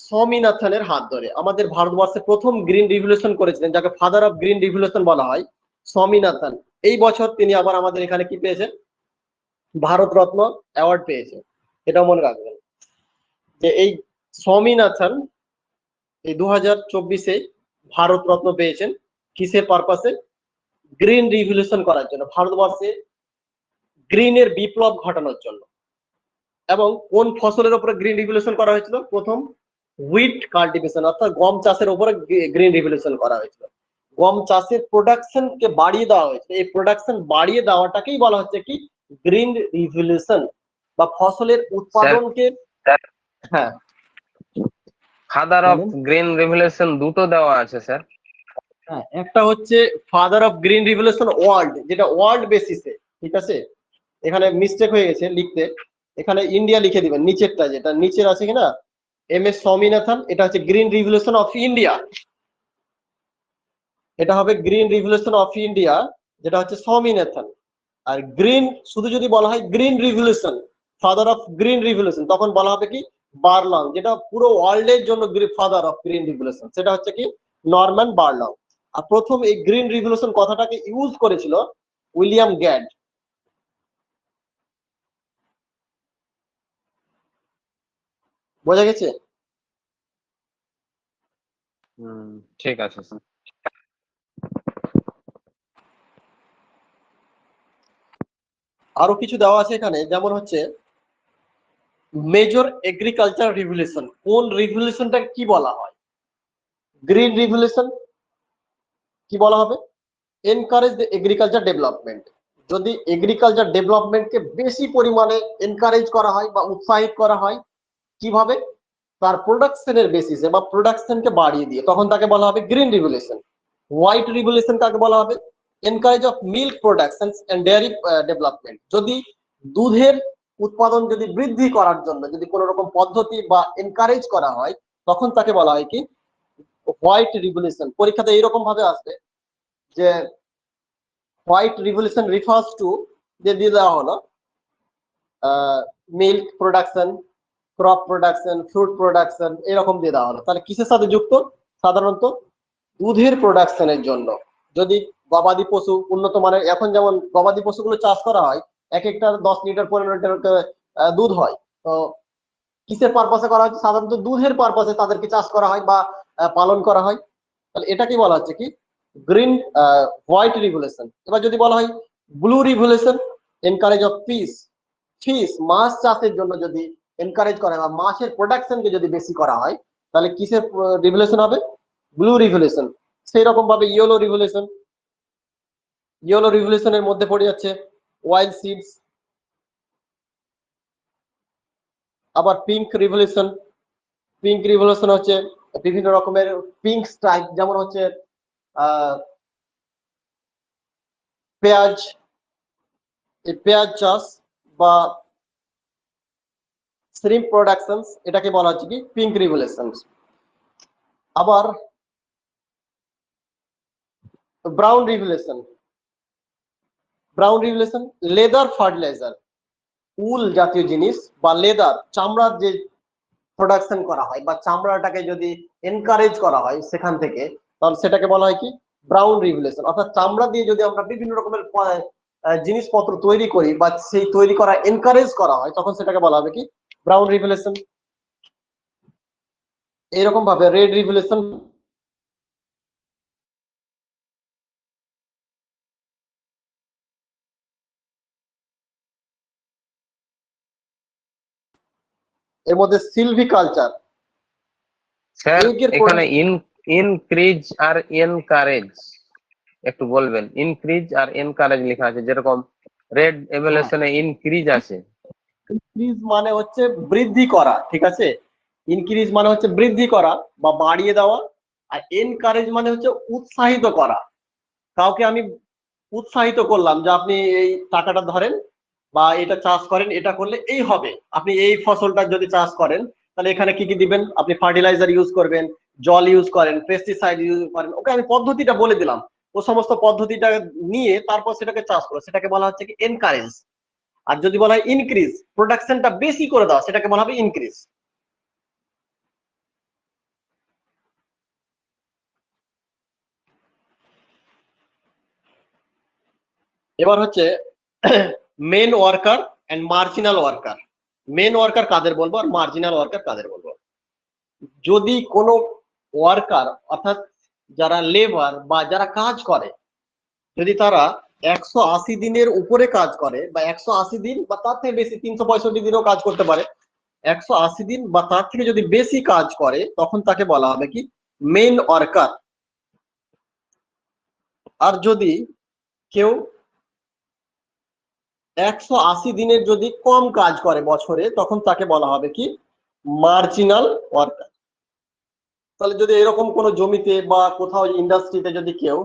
স্বামীনাথনের হাত ধরে আমাদের ভারতবর্ষে প্রথম গ্রিন রিভলিউশন করেছিলেন, যাকে ফাদার অফ গ্রিন রিভলিউশন বলা হয়, স্বামীনাথন। এই বছর তিনি আবার আমাদের এখানে কি পেয়েছেন? ভারতরত্ন অ্যাওয়ার্ড পেয়েছে। এটাও মনে রাখবেন যে এই স্বামীনাথন এই 2024-এ ভারতরত্ন পেয়েছেন। কিসের পারপাসে? গ্রিন রিভলিউশন করার জন্য, ভারতবর্ষে গ্রিনের বিপ্লব ঘটানোর জন্য। এবং কোন ফসলের উপরে গ্রিন রিভলিউশন করা হয়েছিল? প্রথম হুইট কাল্টিভেশন, অর্থাৎ গম চাষের উপরে গ্রিন রিভলিউশন করা হয়েছিল। গম চাষের প্রোডাকশন কে বাড়িয়ে দেওয়া হয়েছে। এই প্রোডাকশন বাড়িয়ে দেওয়াটাকেই বলা হচ্ছে কি গ্রিন রিভলিউশন, বা ফসলের উৎপাদনকে। হ্যাঁ, ফাদার অফ গ্রিন রেভলিউশন দুটো দেওয়া আছে স্যার। হ্যাঁ, একটা হচ্ছে father of green revolution world, যেটা ওয়ার্ল্ড বেসিসে, ঠিক আছে। এখানে মিস্টেক হয়ে গেছে লিখতে, এখানে ইন্ডিয়া লিখে দিবেন নিচেরটা, যেটা নিচের আছে কিনা MS স্বামীনাথন, এটা হচ্ছে গ্রিন রিভলিউশন অফ ইন্ডিয়া, এটা হবে গ্রিন রিভলিউশন অফ ইন্ডিয়া, যেটা হচ্ছে স্বামীনাথন। আর গ্রিন শুধু যদি বলা হয় green revolution, father of green revolution, তখন বলা হবে কি বার্লং, যেটা পুরো ওয়ার্ল্ডের জন্য ফাদার অফ গ্রিন রিভলিউশন, সেটা হচ্ছে কি নরম্যান বার্লং। আর প্রথম এই গ্রিন রিভলিউশন কথাটাকে ইউজ করেছিল উইলিয়াম গ্যাড। বোঝা গেছে? ঠিক আছে স্যার। আরো কিছু দেওয়া আছে এখানে, যেমন হচ্ছে মেজর এগ্রিকালচার রিভলিউশন, কোন রিভলিউশনটা কি বলা হয়? গ্রিন রিভলিউশন কি বলা হবে? এনকারেজ দ্য এগ্রিকালচার ডেভেলপমেন্ট, যদি এগ্রিকালচার ডেভেলপমেন্টকে বেশি পরিমাণে এনকারেজ করা হয় বা উৎসাহিত করা হয়, কিভাবে? তার প্রোডাকশনের বেসিসে বা প্রোডাকশনকে বাড়িয়ে দিয়ে, তখন তাকে বলা হবে গ্রিন রিভলিউশন। হোয়াইট রিভলিউশন কাকে বলা হবে? Encourage of milk production and dairy development, যদি দুধের উৎপাদন যদি বৃদ্ধি করার জন্য যদি কোনো রকম পদ্ধতি বা এনকারেজ করা হয়, তখন তাকে বলা হয় কি হোয়াইট রিভলিউশন। পরীক্ষাতে এইরকম ভাবে আসবে যে হোয়াইট রিভলিউশন রিফার্স টু, যে দিয়ে দেওয়া হলো milk production, crop production, fruit production, এরকম দিয়ে দেওয়া হলো। তাহলে কিসের সাথে যুক্ত? সাধারণত দুধের প্রোডাকশনের জন্য। যদি গবাদি পশু উন্নত মানের, এখন যেমন গবাদি পশুগুলো চাষ করা হয়, এক একটার 10 লিটার 15 লিটার দুধ হয়, তো কিসের পারপাসে করা হচ্ছে? সাধারণত দুধের পারপাসে তাদেরকে চাষ করা হয় বা পালন করা হয়। তাহলে এটাকে বলা হচ্ছে কি গ্রিন হোয়াইট রিভলিউশন। এবার যদি বলা হয় blue revolution, encourage of fish, মাছ চাষের জন্য যদি এনকারেজ করা হয় বা মাছের প্রোডাকশনকে যদি বেশি করা হয়, তাহলে কিসের রিভলিউশন হবে? Blue revolution. সেই রকম ভাবে ইয়েলো রিভলিউশন, ইয়েলো রিভলিউশনের মধ্যে পড়ে যাচ্ছে ওয়াইল্ড সিডস। আবার পিঙ্ক রিভলিউশন, পিঙ্ক রিভলিউশন হচ্ছে বিভিন্ন রকমের পিঙ্ক স্ট্রাইক, যেমন হচ্ছে পেঁয়াজ, এই পেঁয়াজ চাষ বা শ্রিম্প প্রোডাকশন, এটাকে বলা হচ্ছে কি পিঙ্ক রিভলিউশন। আবার brown revolution, brown revolution leather fertilizer, wool জাতীয় জিনিস বা লেদার চামড়ার যে প্রোডাকশন করা হয় বা চামড়াটাকে যদি এনকারেজ করা হয় সেখান থেকে, তাহলে সেটাকে বলা হয় কি ব্রাউন রিভলিউশন। অর্থাৎ চামড়া দিয়ে যদি আমরা বিভিন্ন রকমের জিনিসপত্র তৈরি করি বা সেই তৈরি করা এনকারেজ করা হয়, তখন সেটাকে বলা হবে কি ব্রাউন রিভলিউশন। এইরকম ভাবে রেড রিভলিউশন, এর মধ্যে সিলভিকালচার, স্যার এখানে ইনক্রিজ আর এনকারেজ একটু বলবেন? ইনক্রিজ আর এনকারেজ লেখা আছে, যেরকম রেড এভলিউশনে ইনক্রিজ আছে। ইনক্রিজ মানে হচ্ছে বৃদ্ধি করা, ঠিক আছে? ইনক্রিজ মানে হচ্ছে বৃদ্ধি করা বা বাড়িয়ে দেওয়া, আর এনকারেজ মানে হচ্ছে উৎসাহিত করা। কাউকে আমি উৎসাহিত করলাম যে আপনি এই টাকাটা ধরেন বা এটা চাষ করেন, এটা করলে এই হবে, আপনি এই ফসলটা যদি চাষ করেন তাহলে এখানে কি কি দিবেন, আপনি ফার্টিলাইজার ইউজ করবেন, জল ইউজ করেন, পেস্টিসাইড ইউজ করেন, ওকে আমি পদ্ধতিটা বলে দিলাম, ও সমস্ত পদ্ধতিটা নিয়ে তারপর সেটাকে চাষ করো, সেটাকে বলা হচ্ছে কি এনকারেজ। আর যদি বলা হয় ইনক্রিজ, প্রোডাকশনটা বেশি করে দাও, সেটাকে বলা হবে ইনক্রিজ। এবার হচ্ছে main worker and marginal worker. Main worker কাদের বলবো আর মার্জিনাল ওয়ার্কার কাদের বলবো? যদি কোনো ওয়ার্কার অর্থাৎ যারা লেবার বা যারা কাজ করে, যদি তারা 180 দিনের উপরে কাজ করে বা 180 দিন বা তার থেকে বেশি, 365 দিনও কাজ করতে পারে, 180 দিন বা তার থেকে যদি বেশি কাজ করে, তখন তাকে বলা হবে কি মেন ওয়ার্কার। আর যদি কেউ 180 দিনের যদি কম কাজ করে বছরে, তখন তাকে বলা হবে কি মার্জিনাল ওয়ার্কার। তাহলে যদি এরকম কোনো জমিতে বা কোথাও ইন্ডাস্ট্রিতে যদি কেউ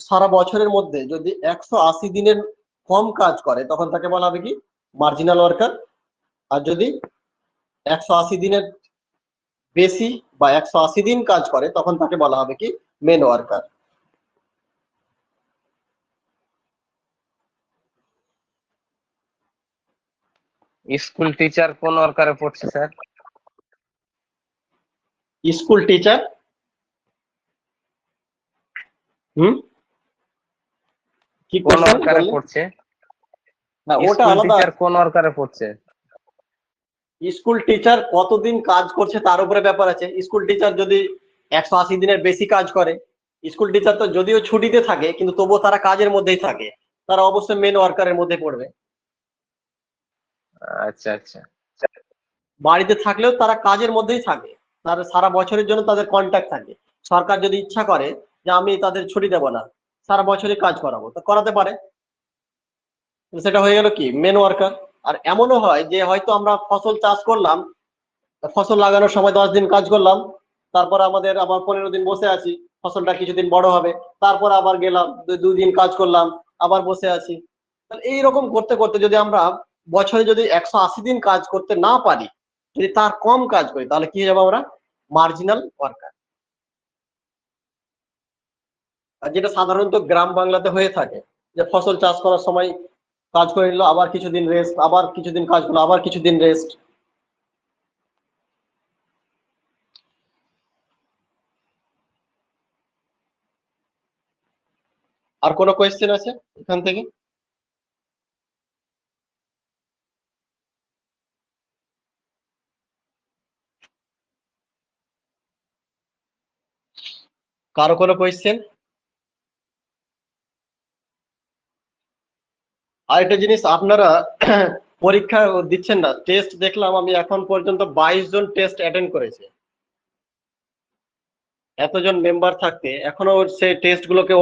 সারা বছরের মধ্যে যদি 180 দিনের কম কাজ করে তখন তাকে বলা হবে কি মার্জিনাল ওয়ার্কার। আর যদি 180 দিনের বেশি বা 180 দিন কাজ করে তখন তাকে বলা হবে কি মেন ওয়ার্কার। স্কুল টিচার কোন ওয়ার্কারে পড়ছে স্যার? স্কুল টিচার কি কোন কোশ্চেন ওয়ার্কারে বললেন? পড়ছে? না ওটা স্কুল আলাদা। টিচার কোন ওয়ার্কারে পড়ছে? স্কুল টিচার কতদিন কাজ করছে তার উপরে ব্যাপার আছে। স্কুল টিচার যদি 180 দিনের বেশি কাজ করে, স্কুল টিচার তো যদিও ছুটিতে থাকে কিন্তু তবুও তারা কাজের মধ্যেই থাকে, তারা অবশ্যই মেন ওয়ার্কারের মধ্যে পড়বে। আচ্ছা আচ্ছা। বাড়িতে থাকলেও তারা কাজের মধ্যেই থাকে, তার সারা বছরের জন্য তাদের কন্ট্যাক্ট থাকে। সরকার যদি ইচ্ছা করে যে আমি তাদের ছুটি দেবো না, সারা বছরই কাজ করাবো, তো করাতে পারে। তো সেটা হয়ে গেল কি মেন ওয়ার্কার। আর এমনও হয় যে হয়তো আমরা ফসল চাষ করলাম, ফসল লাগানোর সময় 10 দিন কাজ করলাম, তারপর আমাদের আবার 15 দিন বসে আছি, ফসলটা কিছুদিন বড় হবে, তারপর আবার গেলাম 2 দিন কাজ করলাম, আবার বসে আছি। তাহলে এইরকম করতে করতে যদি আমরা বছরে যদি 180 দিন কাজ করতে না পারি, যদি তার কম কাজ করি, তাহলে কি হয়ে যাবো আমরা মার্জিনাল ওয়ার্কার। আর যেটা সাধারণত গ্রাম বাংলাতে হয়ে থাকে যে ফসল চাষ করার সময় কাজ করে নিল, আবার কিছুদিন রেস্ট, আবার কিছুদিন কাজ করলো, আবার কিছুদিন রেস্ট। আর কোনো কোয়েশ্চেন আছে এখান থেকে? কারো কোনো কোয়েশ্চেন? আরেকটা জিনিস, আপনারা পরীক্ষা দিচ্ছেন না, টেস্ট দেখলাম আমি এখন পর্যন্ত 22 জন টেস্ট অ্যাটেন্ড করেছে। এতজন মেম্বার থাকতে এখনো সেই টেস্ট গুলোকে